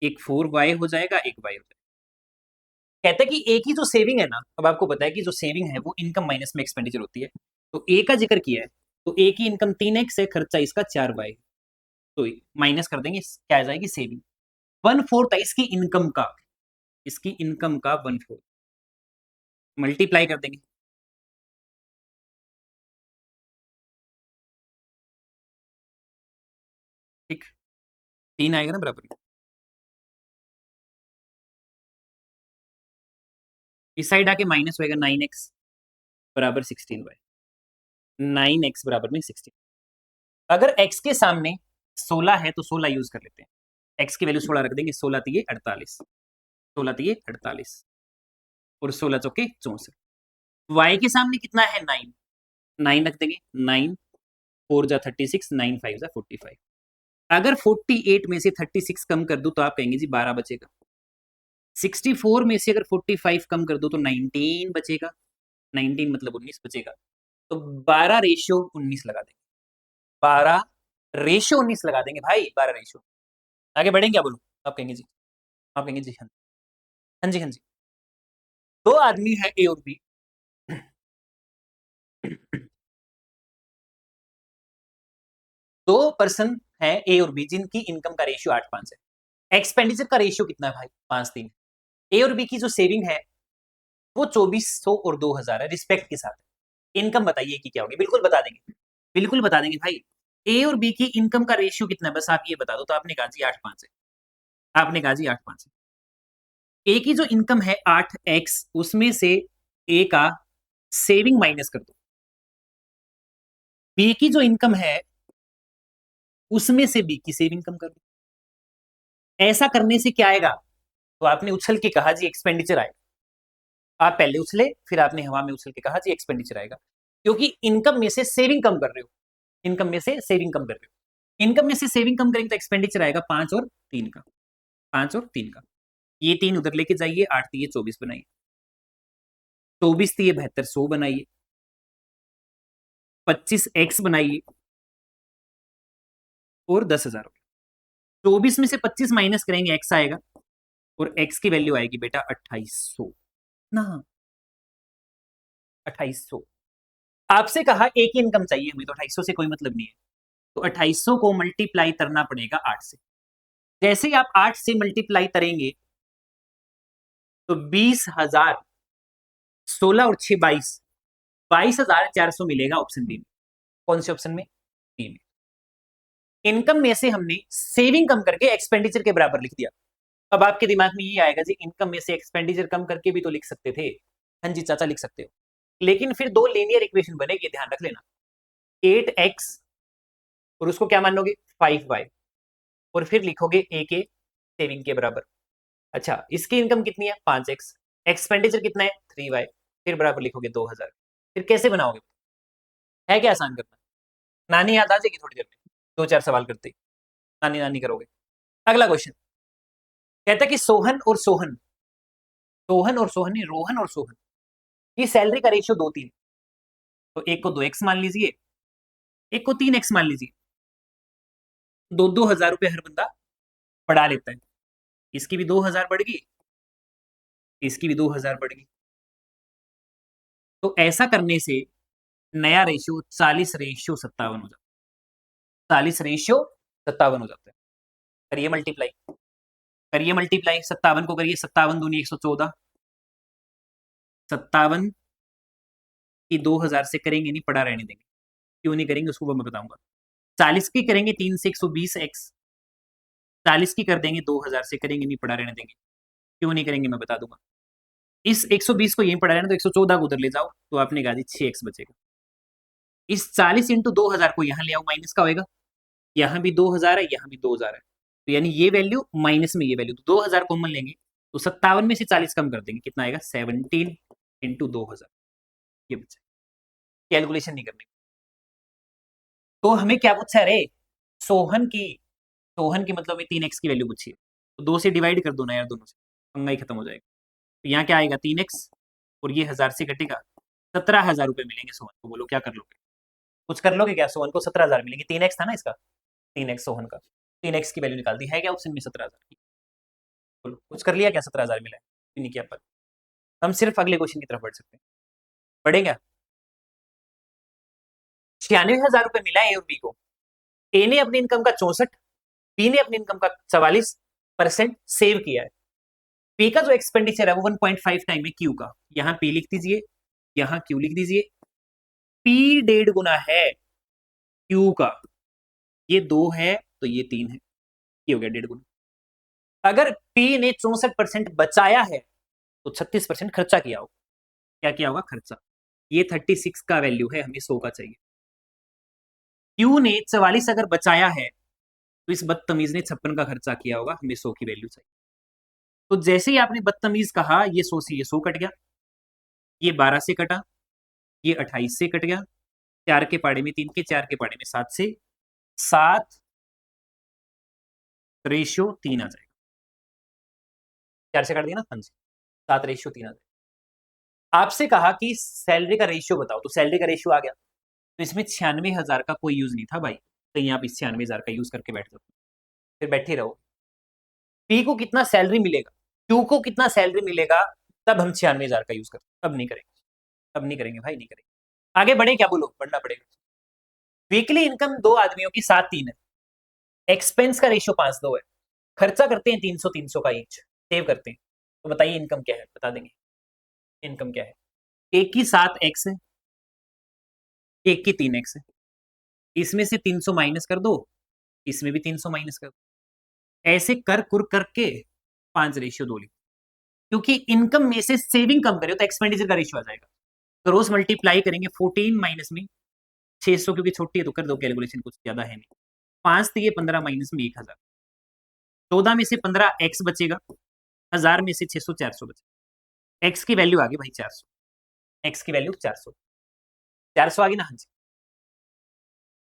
Speaker 1: एक 4y हो जाएगा, एक y हो जाएगा। कहते हैं कि ए की जो सेविंग है ना, अब आपको पता है कि जो सेविंग है वो इनकम माइनस में एक्सपेंडिचर होती है। तो ए का जिक्र किया है, तो ए की इनकम 3x है, खर्चा इसका 4y, तो माइनस कर देंगे, क्या आ जाएगी? सेविंग। 1/4 है इसकी इनकम का, इसकी इनकम का 1/4 मल्टीप्लाई कर देंगे। ठीक, 3 आएगा ना बराबर। इस साइड आके माइनस होएगा 9x बराबर 16y, 9x बराबर में 16। अगर x के सामने 16 है तो 16 यूज कर लेते हैं, x की वैल्यू 16 रख देंगे, 16 तिये 48, 16 तिये 48 और 16 चौके 64। y के सामने कितना है? 9, 9 रख देंगे, 9 4 जा 36, 9 5 जा 45। अगर 48 में से 36 कम कर दो तो आप कहेंगे जी 12 बचेगा। 64 में से अगर 45 कम कर दो तो 19 बचेगा, 19 मतलब 19 बचेगा। तो 12:19 लगा देंगे, 12:19 लगा देंगे भाई, 12 आगे बढ़ेंगे। क्या बोलूं? आप कहेंगे जी, आप कहेंगे जी हाँ, हाँ जी, हाँ जी। दो आदमी है ए और बी, दो पर्सन है ए और बी जिनकी इनकम का रेशियो 8:5 है। एक्सपेंडिचर का रेशियो कितना है भाई? 5:3। ए और बी की जो सेविंग है वो 2400 और 2000 है रिस्पेक्ट के साथ। इनकम बताइए कि क्या होगी? बिल्कुल बता देंगे, बिल्कुल बता देंगे भाई। ए और बी की इनकम का रेशियो कितना है, बस आप ये बता दो। तो आपने कहा जी 8:5 है, आपने कहा जी 8:5 है। ए की जो इनकम है 8x, उसमें से ए का सेविंग माइनस कर दो। बी की जो इनकम है उसमें से बी की सेविंग कम कर दो। ऐसा करने से क्या आएगा? तो आपने उछल के कहा जी एक्सपेंडिचर आएगा। आप पहले उछले, फिर आपने हवा में उछल के कहा जी एक्सपेंडिचर आएगा, क्योंकि इनकम में से सेविंग कम कर रहे हो, इनकम में से सेविंग कम कर रहे हो। इनकम में से सेविंग कम करेंगे तो एक्सपेंडिचर आएगा 5 और 3 का, 5 और 3 का। ये 3 उधर लेके जाइए, 8 तिये 24 बनाइए, 24 तिये 72, 100 बनाइए, 25x बनाइए और 10,000 रुपये। 24 में से 25 माइनस करेंगे x आएगा और x की वैल्यू आएगी बेटा 2800 ना, 2800। आपसे कहा एक ही इनकम चाहिए हमें, तो 2800 से कोई मतलब नहीं है, तो 2800 को मल्टीप्लाई करना पड़ेगा 8 से। जैसे ही आप 8 से मल्टीप्लाई करेंगे तो 20,000, 16 और 6 22, 22,400 मिलेगा ऑप्शन बी में। कौन से ऑप्शन में? बी में। इनकम में से हमने सेविंग कम करके एक्सपेंडिचर के बराबर लिख दिया। अब आपके दिमाग में ये आएगा जी इनकम में से एक्सपेंडिचर कम करके भी तो लिख सकते थे। हाँ जी चाचा लिख सकते हो, लेकिन फिर दो लीनियर इक्वेशन बनेगी, ध्यान रख लेना। 8x और उसको क्या मान लोगे 5y, और फिर लिखोगे a के सेविंग के बराबर। अच्छा इसकी इनकम कितनी है 5x, एक्सपेंडिचर कितना है 3y, फिर बराबर लिखोगे 2000। फिर कैसे बनाओगे? है क्या आसान करना? नानी याद आ जाएगी थोड़ी देर में, 2-4 सवाल करते ही नानी नानी करोगे। अगला क्वेश्चन कहता है कि सोहन और सोहन, सोहन और सोहन नहीं, रोहन और सोहन की सैलरी का रेशियो 2-3, तो एक को 2x मान लीजिए, एक को 3x मान लीजिए। 2-2 हजार रुपए हर बंदा बढ़ा लेता है, इसकी भी 2000 बढ़ गई, इसकी भी 2000 बढ़ गई। तो ऐसा करने से नया रेशियो 40:57 हो जाता है, 40:57 हो जाता है। करिए मल्टीप्लाई, करिए मल्टीप्लाई, 57 को करिए, 57 दूनी 114, 57 की 2000 से करेंगे नहीं, पड़ा रहने देंगे, क्यों नहीं करेंगे उसको मैं बताऊंगा। 40 की करेंगे 3 से 120x, 40 की कर देंगे 2000 से करेंगे नहीं, पड़ा रहने देंगे, क्यों नहीं करेंगे मैं बता दूंगा। इस 120 को यहीं पड़ा रहना, तो 114 को उधर ले जाओ, तो आपने कहा जी 6x बचेगा। इस 40 इंटू 2000 को यहां ले आओ, माइनस का होएगा, यहां भी 2000 है, यहां भी 2000 है, तो यानी ये वैल्यू माइनस में ये वैल्यू, तो 2000 कॉमन लेंगे तो 57 में से 40 कम कर देंगे, कितना आएगा 17 इंटू 2000, ये बचा। कैलकुलेशन नहीं करनी। तो हमें क्या पूछा रे? सोहन की, सोहन की मतलब 3x की वैल्यू पूछी है, तो 2 से डिवाइड कर दो ना यार, दोनों से पंगा ही खत्म हो जाएगा। तो यहाँ क्या आएगा 3x, और ये 1000 से कटेगा, 17,000 रुपए मिलेंगे सोहन को। बोलो क्या कर लोगे? कुछ कर लोगे क्या? सोहन को 17,000 मिलेंगे, 3x था ना इसका, 3x सोहन का, 3x की वैल्यू निकाल दी है क्या ऑप्शन में 17,000 की? बोलो कुछ कर लिया क्या? 17,000 मिला है, नहीं किया पर हम सिर्फ अगले क्वेश्चन की तरफ बढ़ सकते हैं। बढ़ेगा। 96,000 रुपए मिला है ए और बी को। ए ने अपनी इनकम का 64, बी ने अपनी इनकम का 44% सेव किया है। पी का जो एक्सपेंडिचर है वो 1.5 टाइम है क्यू का, यहां पी लिख दीजिए, यहां क्यू लिख दीजिए। पी 1.5 गुना है क्यू का, ये 2 है तो ये 3 है, ये हो गया 1.5 गुना। अगर पी ने 64% बचाया है तो 36% खर्चा किया होगा। क्या किया होगा? खर्चा। ये 36 का वैल्यू है, हमें 100 का चाहिए। क्यू ने 44 अगर बचाया है तो इस बदतमीज ने 56 का खर्चा किया होगा, हमें 100 की वैल्यू चाहिए। तो जैसे ही आपने बदतमीज कहा, ये 100 से ये 100 कट गया, ये 12 से कटा, ये 28 से कट गया, 4 के पाड़े में 3 के, 4 के पाड़े में 7 से, 7:3 आ जाएगा। 4 से काट दिया ना, हाँ जी, 7:3 आ जाएगा। आपसे कहा कि सैलरी का रेशियो बताओ, तो सैलरी का रेशियो आ गया, तो इसमें 96,000 का कोई यूज नहीं था भाई, कहीं आप इस 96,000 का यूज करके बैठ जाओ, फिर बैठे रहो। पी को कितना सैलरी मिलेगा, क्यू को कितना सैलरी मिलेगा, तब हम 96,000 का यूज करते, अब नहीं करेंगे, अब नहीं करेंगे भाई, नहीं करेंगे। आगे बढ़े क्या? बोलो, बढ़ना पड़ेगा। वीकली इनकम दो आदमियों की 7-3 है, एक्सपेंस का रेशियो 5-2 है, खर्चा करते हैं 300-300 का ईच, सेव करते हैं, तो बताइए इनकम क्या है? बता देंगे इनकम क्या है। एक की 7x है, एक की 3x है, इसमें से 300 माइनस कर दो, इसमें भी 300 माइनस कर दो, ऐसे कर कुर करके 5:2 ली, क्योंकि इनकम में से सेविंग कम करे तो एक्सपेंडिचर का रेशियो आ जाएगा। तो रोज मल्टीप्लाई करेंगे 14 माइनस में 600, क्योंकि छोटी है तो कर दो कैलकुलेशन, कुछ ज्यादा है नहीं। 5 दिए 15 माइनस में 1000, 14 में से 15 एक्स बचेगा, 1000 में से 600 400 बचेगा। एक्स की वैल्यू आ गई भाई 400, एक्स की वैल्यू 400, 400 आ गई ना। हाँ जी।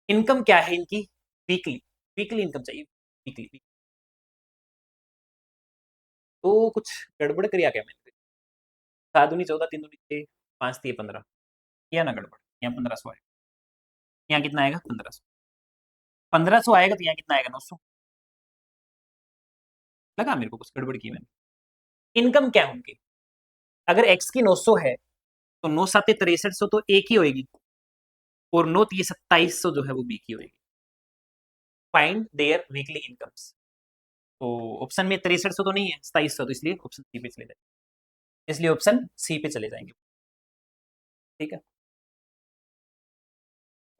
Speaker 1: इनकम क्या है इनकी? वीकली, वीकली इनकम चाहिए, वीकली। तो कुछ गड़बड़ करिया क्या मैंने? 7 दूनी 14, 3 दूनी 6, 5 दिए 15, किया ना गड़बड़, यहाँ 1500 आए। यहाँ कितना आएगा 1500। 1500 आएगा तो यहाँ कितना आएगा 900। लगा मेरे को कुछ गड़बड़ की मैंने। इनकम क्या होंगी, अगर एक्स की 900 है तो 9 7 6300 तो ए की होगी, और 9 3 2700 जो है वो बी की होगी। Find their weekly incomes. तो ऑप्शन में 6300 तो नहीं है, 2700, तो इसलिए ऑप्शन सी पे चले जाएंगे, इसलिए ऑप्शन सी पे चले जाएंगे। ठीक है,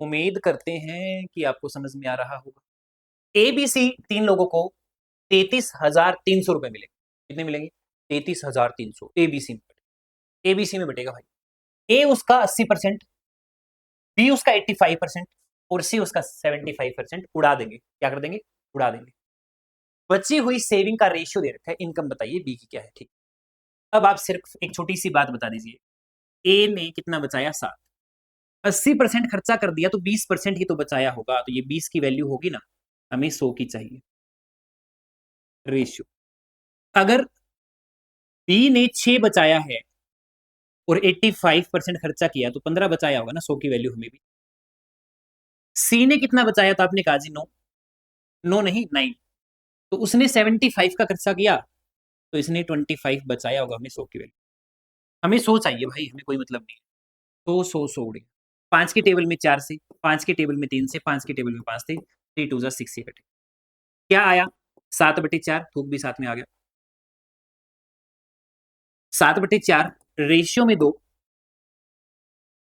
Speaker 1: उम्मीद करते हैं कि आपको समझ में आ रहा होगा। ए बी सी 3 लोगों को 33,300 रुपए मिलेंगे। कितने मिलेंगे? 33,300 एबीसी में। एबीसी में बटेगा भाई। ए उसका 80%, बी उसका 85% और सी उसका 75% उड़ा देंगे। क्या कर देंगे? उड़ा देंगे। बची हुई सेविंग का रेशियो दे रखा है, इनकम बताइए बी की क्या है। ठीक, अब आप सिर्फ एक छोटी सी बात बता दीजिए, ए ने कितना बचाया? 7। 80% खर्चा कर दिया तो 20% ही तो बचाया होगा, तो ये 20 की वैल्यू होगी ना, हमें 100 की चाहिए रेशियो। अगर बी ने 6 बचाया है और 85% खर्चा किया तो 15 बचाया होगा ना, 100 की वैल्यू हमें भी। सी ने कितना बचाया था? आपने कहा जी 9, 9 नहीं 9, तो उसने 75 का खर्चा किया तो इसने 25 बचाया होगा, हमें 100 की वैल्यू। हमें 100 चाहिए भाई, हमें कोई मतलब नहीं है। तो 100 उड़े। 5 की टेबल में 4 से, 5 की टेबल में 3 से, 5 की टेबल में 5 थे, 3 2 6 कटे। क्या आया? 7/4, थूक भी साथ में आ गया। 7/4 रेशियो में 2,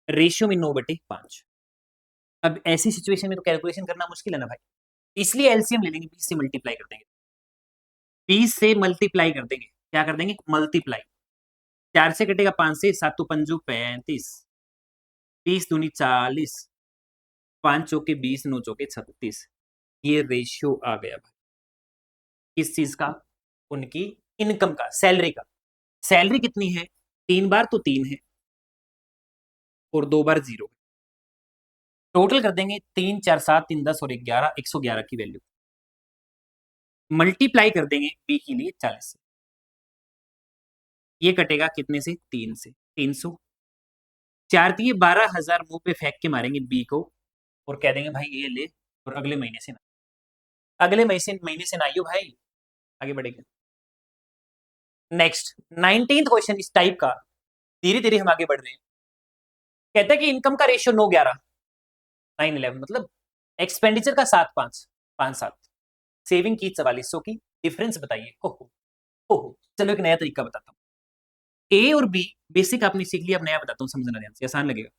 Speaker 1: रेशियो में 9/5। अब ऐसी सिचुएशन में तो कैलकुलेशन करना मुश्किल है ना भाई, इसलिए एलसीएम ले लेंगे, 20 से मल्टीप्लाई कर देंगे। 20 से मल्टीप्लाई कर देंगे। क्या कर देंगे? मल्टीप्लाई। 4 से कटेगा 5 से, 7 तो 5 35, 30 दूनी 40, 5 चौके 20, 9 चौके 36। ये रेशियो आ गया भाई किस चीज का? उनकी इनकम का, सैलरी का। सैलरी कितनी है? 3 बार तो 3 है और 2 बार 0। टोटल कर देंगे 3 4 7 3 10 और 11, 111 की वैल्यू। मल्टीप्लाई कर देंगे बी के लिए 40 से। ये कटेगा कितने से? 3 से। 300। 4 दिए 12,000 मुंह पे फेंक के मारेंगे बी को और कह देंगे भाई ये ले, और अगले महीने से ना, अगले महीने से ना आइयो भाई। आगे बढ़ेगा। नेक्स्ट 19th क्वेश्चन इस टाइप का, धीरे धीरे हम आगे बढ़ रहे हैं। कहता है कि इनकम का रेशियो 9-11, 9-11 मतलब एक्सपेंडिचर का 7-5, 5-7, सेविंग की 4400 की, डिफरेंस बताइए। ओहो ओहो, चलो एक नया तरीका बताता हूँ। ए और बी बेसिक आपने सीख लिया, अब नया बताता हूँ, समझना ध्यान से, आसान लगेगा।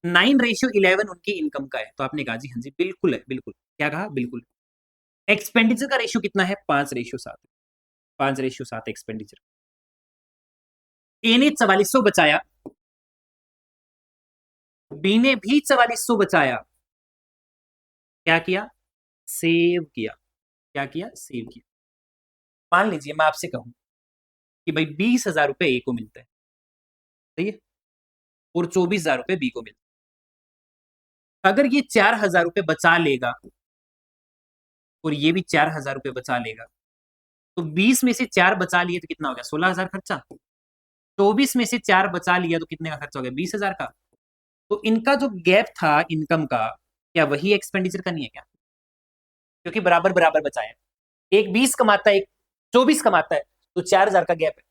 Speaker 1: 9:11 उनकी इनकम का है, तो आपने कहा जी हाँ जी बिल्कुल है, बिल्कुल। क्या कहा? बिल्कुल। एक्सपेंडिचर का रेशियो कितना है? 5:7। 5:7 एक्सपेंडिचर। ए ने 4400 बचाया, बी ने भी 4400 बचाया। क्या किया? सेव किया। क्या किया? सेव किया। मान लीजिए मैं आपसे कहूं कि भाई 20,000 रुपए ए को मिलता है, सही है, और 24,000 रुपए बी को मिलता है। अगर ये 4,000 रुपए बचा लेगा और ये भी 4,000 रुपए बचा लेगा, तो 20 में से 4 बचा लिए तो कितना हो गया? 16,000 खर्चा। 24 में से 4 बचा लिया तो कितने का खर्चा हो गया? 20,000 का। तो इनका जो गैप था इनकम का, क्या वही एक्सपेंडिचर का नहीं है क्या? क्योंकि बराबर बराबर बचाया। एक 20 कमाता है, एक 24 कमाता है, तो 4,000 का गैप है।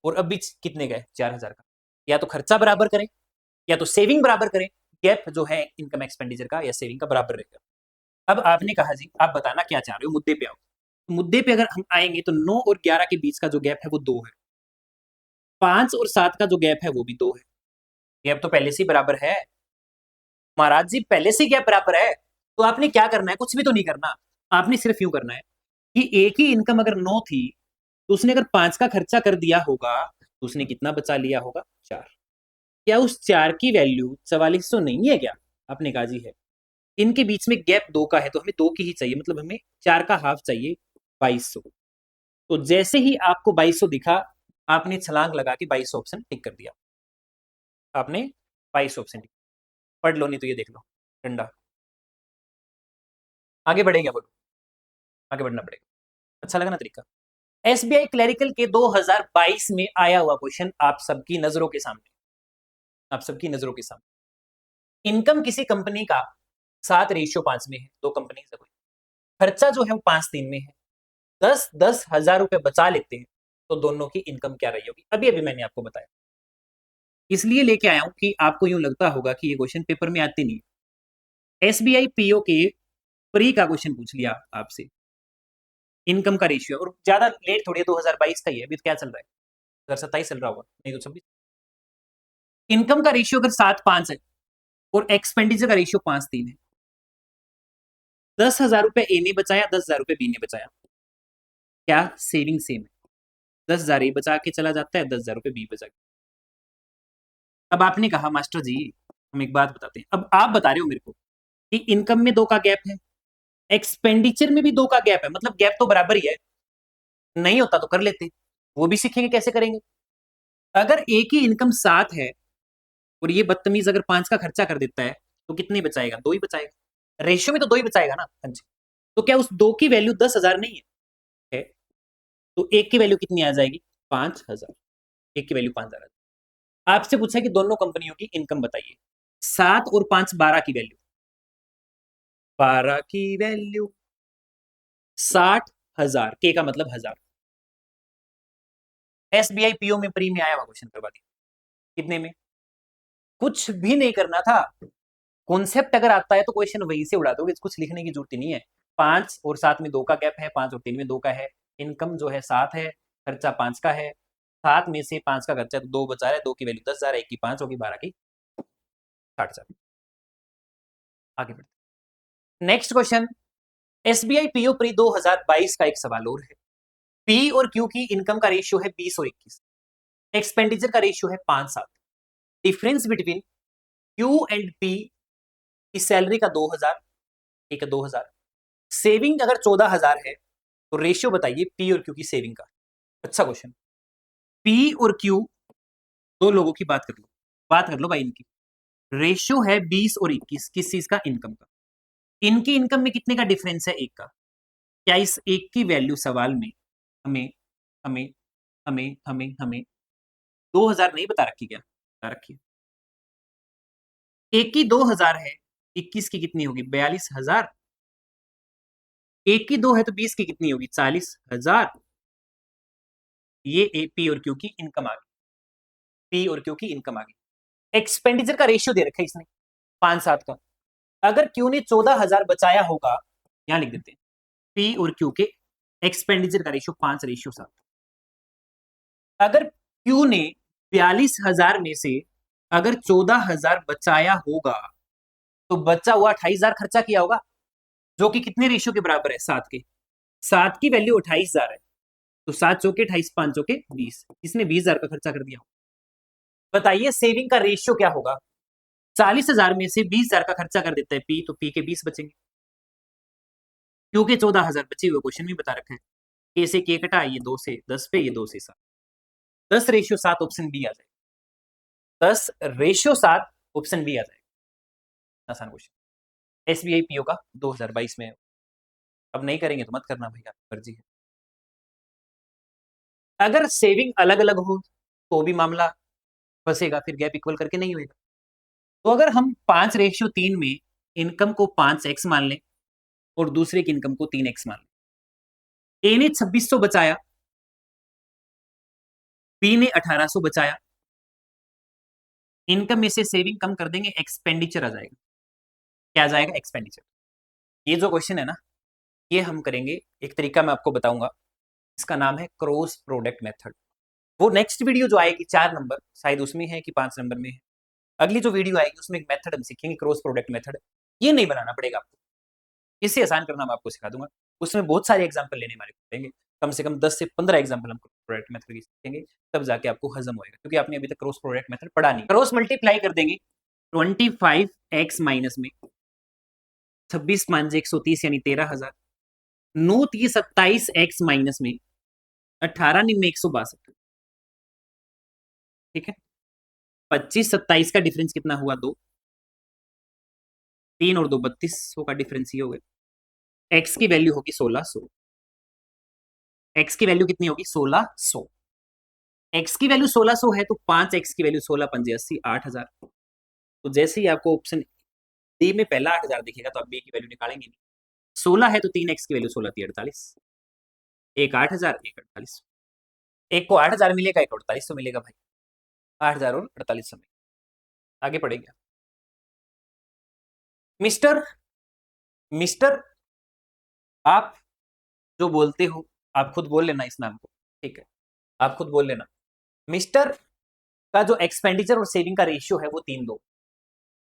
Speaker 1: और अब भी कितने गए? 4,000 का। या तो खर्चा बराबर करें या तो सेविंग बराबर करें, गैप जो है इनकम एक्सपेंडिचर का या सेविंग का बराबर रहेगा। अब आपने कहा जी आप बताना क्या चाह रहे हो, मुद्दे पे आओ। मुद्दे पे अगर हम आएंगे तो 9 और 11 के बीच का जो गैप है वो 2 है। 5 और 7 का जो गैप है वो भी 2 है। गैप तो पहले से ही बराबर है महाराज जी, पहले से गैप बराबर है। तो आपने क्या करना है? कुछ भी तो नहीं करना, आपने सिर्फ यूं करना है कि एक ही इनकम अगर 9 थी तो उसने अगर 5 का खर्चा कर दिया होगा तो उसने कितना बचा लिया होगा? 4। क्या उस 4 की वैल्यू 4400 नहीं है क्या? आपने कहा जी है। इनके बीच में गैप 2 का है तो हमें 2 की ही चाहिए, मतलब हमें 4 का हाफ चाहिए, 2200। तो जैसे ही आपको 2200 दिखा, आपने छलांग लगा के 2200 ऑप्शन टिक कर दिया। आपने 2200 ऑप्शन टिक। पढ़ लो नहीं तो ये देख लो डंडा। आगे बढ़ेगा, बोलो। आगे बढ़ना पड़ेगा। अच्छा लगा ना तरीका? एसबीआई क्लरिकल के 2022 में आया हुआ क्वेश्चन आप सबकी नजरों के सामने, आप सबकी नजरों के सामने। इनकम किसी कंपनी का 7:5 में है, 2 कंपनीज है कोई, खर्चा जो है वो 5-3 में है, 10-10 हजार रुपए बचा लेते हैं, तो दोनों की इनकम क्या रही होगी? अभी अभी मैंने आपको बताया, इसलिए लेके आया हूं कि आपको यूं लगता होगा कि ये क्वेश्चन पेपर में आते नहीं। एसबीआई पीओ के प्री का क्वेश्चन पूछ लिया आपसे, इनकम का रेशियो, और ज्यादा लेट थोड़ी है, 2022 का ही है, अभी तो क्या चल रहा है, 2027 चल रहा होगा, नहीं तो 26। इनकम का रेशियो अगर 7-5 है और एक्सपेंडिचर का रेशियो 5-3 है, 10,000 रुपए ए ने बचाया, 10,000 रुपए बी ने बचाया, क्या सेविंग सेम है? 10,000 ए बचा के चला जाता है, 10,000 रुपए बी बचा के। अब आपने कहा मास्टर जी हम एक बात बताते हैं, अब आप बता रहे हो मेरे को कि इनकम में 2 का गैप है, एक्सपेंडिचर में भी 2 का गैप है, मतलब गैप तो बराबर ही है, नहीं होता तो कर लेते, वो भी सीखेंगे कैसे करेंगे। अगर एक ही इनकम 7 है और ये बदतमीज अगर 5 का खर्चा कर देता है, तो कितने बचाएगा? 2 ही बचाएगा, रेशियो में तो 2 ही बचाएगा ना। हाँ जी, तो क्या उस 2 की वैल्यू 10,000 नहीं है? तो एक की वैल्यू कितनी आ जाएगी? 5,000, एक की वैल्यू 5,000। आपसे पूछा कि दोनों कंपनियों की इनकम बताइए, 7 और 5 12 की वैल्यू, 12 की वैल्यू 60,000, के का मतलब 1000। एसबीआई पीओ में प्री में आया हुआ क्वेश्चन करवा दिया, कितने में? कुछ भी नहीं करना था, कॉन्सेप्ट अगर आता है तो क्वेश्चन वहीं से उड़ा दोगे, कुछ लिखने की जरूरत नहीं है। 5 और 7 में 2 का गैप है, 5 और 3 में 2 का है, इनकम जो है 7 है, खर्चा 5 का है, 7 में से 5 का खर्चा तो 2 बचा रहा है, 2 की वैल्यू 10,000, 1 की 5 होगी, 12 की 60,000। आगे बढ़ते, next question, SBI PO pre 2022 का एक सवाल और है। पी और क्यू की इनकम का रेशियो है 20 और 21, एक्सपेंडिचर का रेशियो है 5-7, difference between Q and P की सैलरी का 2,000, ठीक है 2,000, सेविंग अगर 14,000 है, तो रेशियो बताइए पी और क्यू की सेविंग का। अच्छा क्वेश्चन, पी और क्यू दो लोगों की बात कर लो भाई, इनकी रेशियो है 20 और 21, किस चीज का? इनकम का। इनकी इनकम में कितने का डिफरेंस है? एक का। क्या इस एक की वैल्यू सवाल में हमें हमें हमें हमें हमें 2,000 नहीं बता रखी? क्या बता रखी? एक की 2,000 है, 21 की कितनी होगी? 42,000। एक की 2 है तो 20 की कितनी होगी? 40,000। ये ए पी और क्यू की इनकम आ गई, पी और क्यू की इनकम आ गई। एक्सपेंडिचर का रेशियो दे रखा है इसने 5-7 का, अगर क्यू ने 14,000 बचाया होगा, यहां लिख देते हैं पी और क्यू के एक्सपेंडिचर का रेशियो 5:7। अगर क्यू ने 42,000 में से अगर 14,000 बचाया होगा, तो बचा हुआ 28,000 खर्चा किया होगा, जो कि कितने रेशियो के बराबर है? 7 के। 7 की वैल्यू 28,000 है, तो 7 चौके 28, 5 चौके 20, इसने 20,000 का खर्चा कर दिया। बताइए सेविंग का रेशियो क्या होगा? 40,000 में से 20,000 का खर्चा कर देता है पी, तो पी के 20 बचेंगे, क्योंकि 14,000 बचे हुए, क्वेश्चन में बता रखा है। के से के कटा, ये 2 से 10 पे, ये 2 से 7, 10:7 ऑप्शन बी आ जाएगा, 10:7 ऑप्शन बी आ जाएगा। आसान क्वेश्चन, एसबीआई पीओ का 2022 में। अब नहीं करेंगे तो मत करना भैया, मर्जी है। अगर सेविंग अलग अलग हो तो भी मामला फंसेगा, फिर गैप इक्वल करके नहीं होगा। तो अगर हम 5:3 में इनकम को 5x मान लें और दूसरे की इनकम को 3x मान लें, ए ने 2600 बचाया, बी ने 1800 बचाया, इनकम में से सेविंग कम कर देंगे, एक्सपेंडिचर आ जाएगा। क्या आ जाएगा? एक्सपेंडिचर। ये जो क्वेश्चन है ना, ये हम करेंगे, एक तरीका मैं आपको बताऊंगा, इसका नाम है क्रॉस प्रोडक्ट मेथड। वो नेक्स्ट वीडियो जो आएगी 4 नंबर, शायद उसमें है कि 5 नंबर में है, अगली जो वीडियो आएगी उसमें एक मेथड हम सीखेंगे, क्रॉस प्रोडक्ट मेथड। ये नहीं बनाना पड़ेगा आपको, इससे आसान करना मैं आपको सिखा दूंगा। उसमें बहुत सारे एग्जाम्पल लेने हमारे पड़ेंगे, कम से कम 10 से 15 एग्जाम्पल हम प्रोडक्ट मेथड की सीखेंगे, तब जाके आपको हजम होएगा, क्योंकि आपने अभी तक क्रॉस प्रोडक्ट मेथड पढ़ा नहीं। क्रॉस मल्टीप्लाई कर देंगे 25x माइनस में 26 5 130 यानी 13,000, 9 30 27x माइनस में 18 9 162, ठीक है। 25 27 का डिफरेंस कितना हुआ? 2, 3 और 2 32 का डिफरेंस ये हो गया। x की वैल्यू होगी 1600, x की वैल्यू कितनी होगी? 1600। x की वैल्यू 1600 है तो 5x की वैल्यू 16 5 80 8,000। तो जैसे ही आपको ऑप्शन डी में पहला 8,000 दिखेगा तो आप बी की वैल्यू निकालेंगे नहीं। 16 है तो 3x की वैल्यू 16 थी 48, एक 8,000 एक 48, एक को 8,000 मिलेगा एक 4800 मिलेगा भाई, 8,000 और 4800 मिलेगा। आगे पढ़ेंगे मिस्टर मिस्टर आप जो बोलते हो आप खुद बोल लेना इस नाम को, ठीक है, आप खुद बोल लेना। मिस्टर का जो एक्सपेंडिचर और सेविंग का रेशियो है वो 3:2,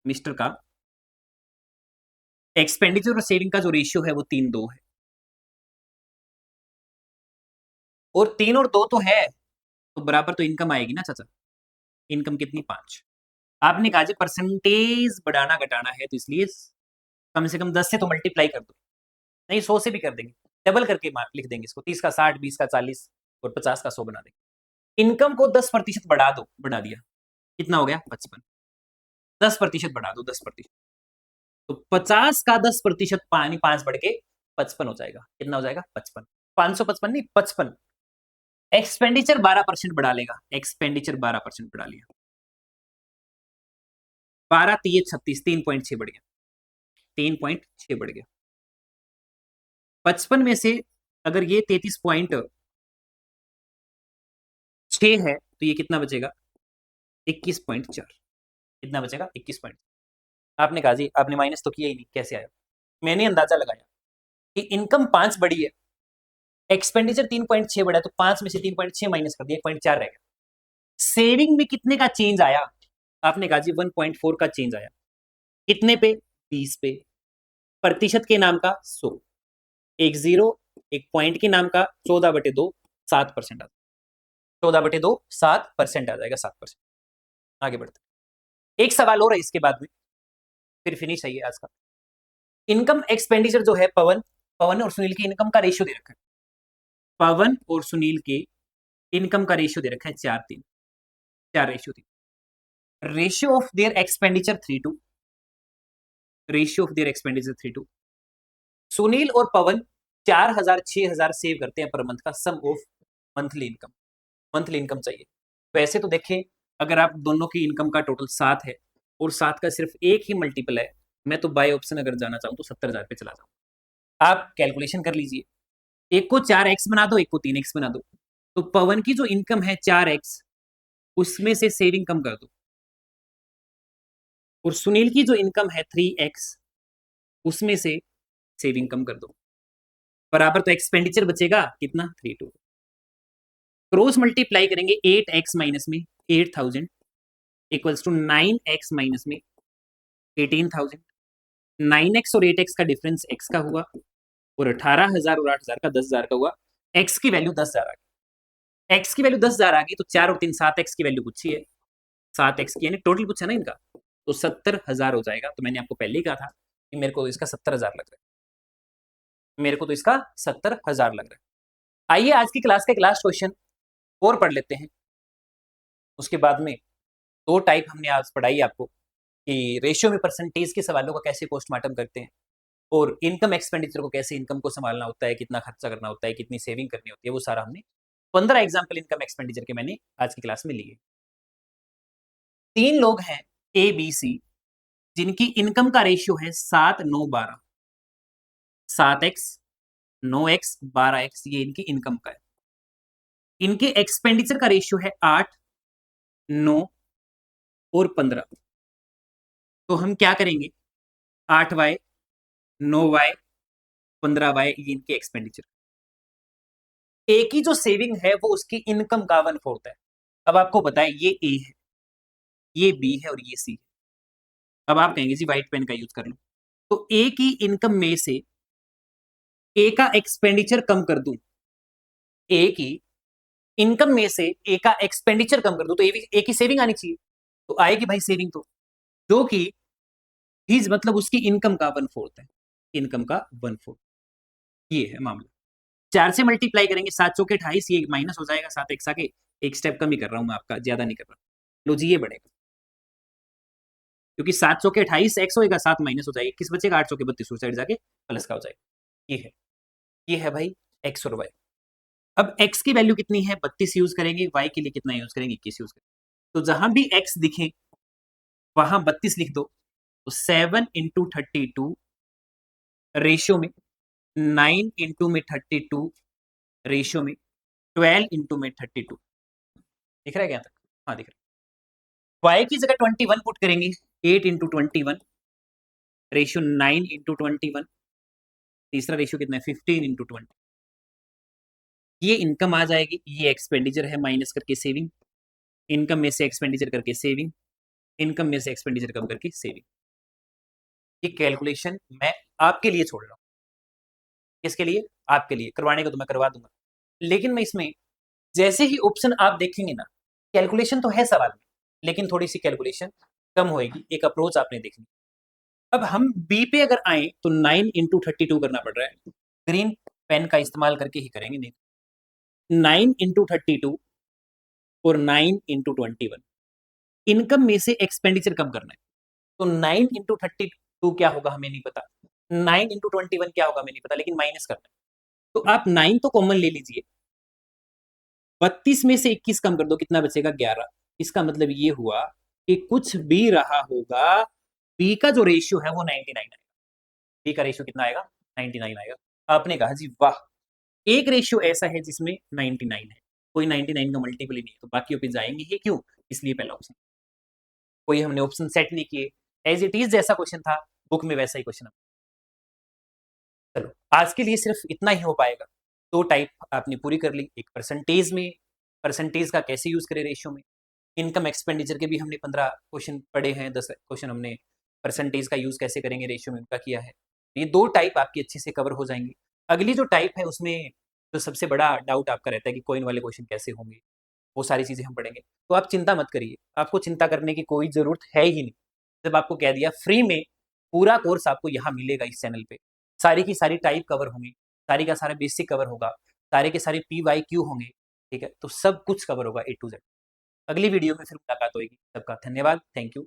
Speaker 1: मिस्टर का एक्सपेंडिचर और सेविंग का जो रेशियो है वो 3:2 है, और 3 और 2 तो है तो बराबर तो इनकम आएगी ना चाचा, इनकम कितनी 5। आपने कहा जी परसेंटेज बढ़ाना घटाना है तो इसलिए कम से कम 10 से तो मल्टीप्लाई कर दो, नहीं 100 से भी कर देंगे, डबल करके लिख देंगे इसको, 30 का 60, 20 का 40 और 50 का 100 बना देंगे। इनकम को 10% बढ़ा दो, बढ़ा दिया, कितना हो गया 55, 10% बढ़ा दो 10%, तो 50 का 10% पानी 5 बढ़ के 55 हो जाएगा, कितना हो जाएगा 55, 555 नहीं 55। एक्सपेंडिचर 12% बढ़ा लेगा, एक्सपेंडिचर 12% बढ़ा लिया, 12 3 36, 3.6 बढ़ गया, 3.6 बढ़ गया। 55 में से अगर ये 33.6 है तो ये कितना बचेगा 21.4, कितना बचेगा 21 आपने कहा जी आपने माइनस तो किया ही नहीं, कैसे आया? मैंने अंदाजा लगाया कि इनकम 5 बढ़ी है, एक्सपेंडिचर 3.6 बढ़ा है, तो 5 में से 3.6 माइनस कर दिया 1.4 रह गया। सेविंग में कितने का चेंज आया? आपने कहा जी 1.4 का चेंज आया, कितने पे 20 पे, प्रतिशत के नाम का 100, एक जीरो एक पॉइंट के नाम का 14/2 7% आता, 14/2 7% आ जाएगा, 7%। आगे बढ़ते एक सवाल और है इसके बाद में फिर फिनिश है ये आज का। इनकम एक्सपेंडिचर जो है पवन और सुनील की इनकम का रेशियो दे रखा है, पवन और सुनील के इनकम का रेशियो दे रखा है 4:3, 4:3, ratio of their expenditure 3:2, ratio of their expenditure 3:2। Sunil और पवन 4,000 6,000 सेव करते हैं पर मंथ का, sum of monthly income, monthly income चाहिए। वैसे तो देखें अगर आप दोनों की इनकम का टोटल 7 है और 7 का सिर्फ एक ही मल्टीपल है, मैं तो बाय ऑप्शन अगर जाना चाहूँ तो 70,000 पे चला जाऊँ। आप कैलकुलेशन कर लीजिए, एक को 4x बना दो, एक को 3x बना दो, तो पवन की जो इनकम है 4x उसमें से सेविंग कम कर दो, और सुनील की जो इनकम है 3x उसमें से सेविंग कम कर दो, बराबर तो एक्सपेंडिचर बचेगा कितना 32, क्रॉस मल्टीप्लाई करेंगे 8x माइनस में 8,000 इक्वल्स टू 9x माइनस में 18,000, 9x और 8x का डिफरेंस x का हुआ, और 18,000 और 8,000 का 10,000 का हुआ, x की वैल्यू 10,000 आ गई, x की वैल्यू 10,000 आ गई तो 4 और 3 7x की वैल्यू पूछी है, 7x की यानी टोटल पूछा ना इनका, तो 70,000 हो जाएगा। तो मैंने आपको पहले ही कहा था कि मेरे को इसका 70,000 लग रहा है, मेरे को तो इसका 70,000 लग रहा है। आइए आज की क्लास का एक लास्ट क्वेश्चन और पढ़ लेते हैं, उसके बाद में 2 टाइप हमने आज पढ़ाई आपको कि रेशियो में परसेंटेज के सवालों का कैसे पोस्टमार्टम करते हैं, और इनकम एक्सपेंडिचर को कैसे इनकम को संभालना होता है, कितना खर्चा करना होता है, कितनी सेविंग करनी होती है, वो सारा हमने 15 एग्जाम्पल इनकम एक्सपेंडिचर के मैंने आज की क्लास में लिए। 3 लोग हैं ए बी सी जिनकी इनकम का रेशियो है 7 9 12, 7x 9x 12x, ये इनकी इनकम का है। इनके एक्सपेंडिचर का रेशियो है 8 9 और 15। तो हम क्या करेंगे 8y 9y 15y, ये इनके एक्सपेंडिचर। ए की जो सेविंग है वो उसकी इनकम का 1/4 है। अब आपको पता है ये ए है, ये बी है और ये सी है। अब आप कहेंगे जी व्हाइट पेन का यूज कर लो, तो ए की इनकम में से ए का एक्सपेंडिचर कम कर दूं, ए की इनकम में से ए का एक्सपेंडिचर कम कर दूं तो ए की सेविंग आनी चाहिए, तो आएगी भाई सेविंग, तो जो कि हिज मतलब उसकी इनकम का 1/4 है, इनकम का 1/4, ये है मामला। 4 से मल्टीप्लाई करेंगे 7 चौके 28, ये माइनस हो जाएगा, 7 एक्स आके एक स्टेप कम ही कर रहा हूं मैं आपका, ज्यादा नहीं कर रहा। लो जी ये बढ़ेगा, क्योंकि 7 चौके 28 एक्स होएगा, 7 माइनस हो जाएगा, किस बचेगा 8 चौके 32, साइड जाके प्लस का हो जाएगा। ये है भाई एक्स और वाई। अब x की वैल्यू कितनी है 32 यूज करेंगे, y के लिए कितना यूज करेंगे 21 यूज करेंगे। तो जहां भी x दिखे वहां 32 लिख दो, तो 7 इंटू 32 रेशियो में 9 इंटू में 32 रेशियो में 12 इंटू में 32। दिख रहा है क्या तक? हाँ दिख रहा है। y की जगह 21 पुट करेंगे, 8 इंटू 21 रेशियो 9 इंटू 21। तीसरा रेशियो कितना है? 15 इंटू 20। ये इनकम आ जाएगी, ये एक्सपेंडिचर है माइनस करके सेविंग, इनकम में से एक्सपेंडिचर करके सेविंग, इनकम में से एक्सपेंडिचर कम करके सेविंग। ये कैलकुलेशन मैं आपके लिए छोड़ रहा हूं। किसके लिए? आपके लिए। करवाने को तो मैं करवा दूंगा, लेकिन मैं इसमें जैसे ही ऑप्शन आप देखेंगे ना, कैलकुलेशन तो है सवाल में, लेकिन थोड़ी सी कैलकुलेशन कम होएगी, एक अप्रोच आपने देखनी। अब हम बी पे अगर आए तो 9 इंटू 32 करना पड़ रहा है, ग्रीन पेन का इस्तेमाल करके ही करेंगे। नहीं, 9 इंटू 32 और 9 इंटू 21, इनकम में से एक्सपेंडिचर कम करना है। तो 9 इंटू 32 क्या होगा हमें नहीं पता, 9 इंटू 21 क्या होगा हमें नहीं पता, लेकिन माइनस करना है। तो आप 9 तो कॉमन ले लीजिए, 32 में से 21 कम कर दो, कितना बचेगा? 11। इसका मतलब ये हुआ कि कुछ भी रहा होगा, बी का जो रेशियो है वो 99 आएगा। बी का रेशियो कितना आएगा? 99 आएगा। आपने कहा जी वाह, एक रेशियो ऐसा है जिसमें 99 है, कोई 99 का मल्टीपल ही नहीं है, तो बाकी पे जाएंगे ही क्यों? इसलिए पहला ऑप्शन। कोई हमने ऑप्शन सेट नहीं किए, एज इट इज जैसा क्वेश्चन था बुक में वैसा ही क्वेश्चन। चलो आज के लिए सिर्फ इतना ही हो पाएगा। दो टाइप आपने पूरी कर ली, एक परसेंटेज में, परसेंटेज का कैसे यूज करें रेशियो में, इनकम एक्सपेंडिचर के भी हमने 15 क्वेश्चन पढ़े हैं, 10 क्वेश्चन हमने परसेंटेज का यूज कैसे करेंगे रेशियो में उनका किया है। ये दो टाइप आपकी अच्छे से कवर हो जाएंगी। अगली जो टाइप है उसमें जो सबसे बड़ा डाउट आपका रहता है कि कॉइन वाले क्वेश्चन कैसे होंगे, वो सारी चीजें हम पढ़ेंगे। तो आप चिंता मत करिए, आपको चिंता करने की कोई जरूरत है ही नहीं। जब आपको कह दिया फ्री में पूरा कोर्स आपको यहाँ मिलेगा इस चैनल पे, सारी की सारी टाइप कवर होंगी, सारी का सारा बेसिक कवर होगा, सारे के सारे PYQ होंगे, ठीक है, तो सब कुछ कवर होगा A to Z। अगली वीडियो में फिर मुलाकात होगी। सबका धन्यवाद, थैंक यू।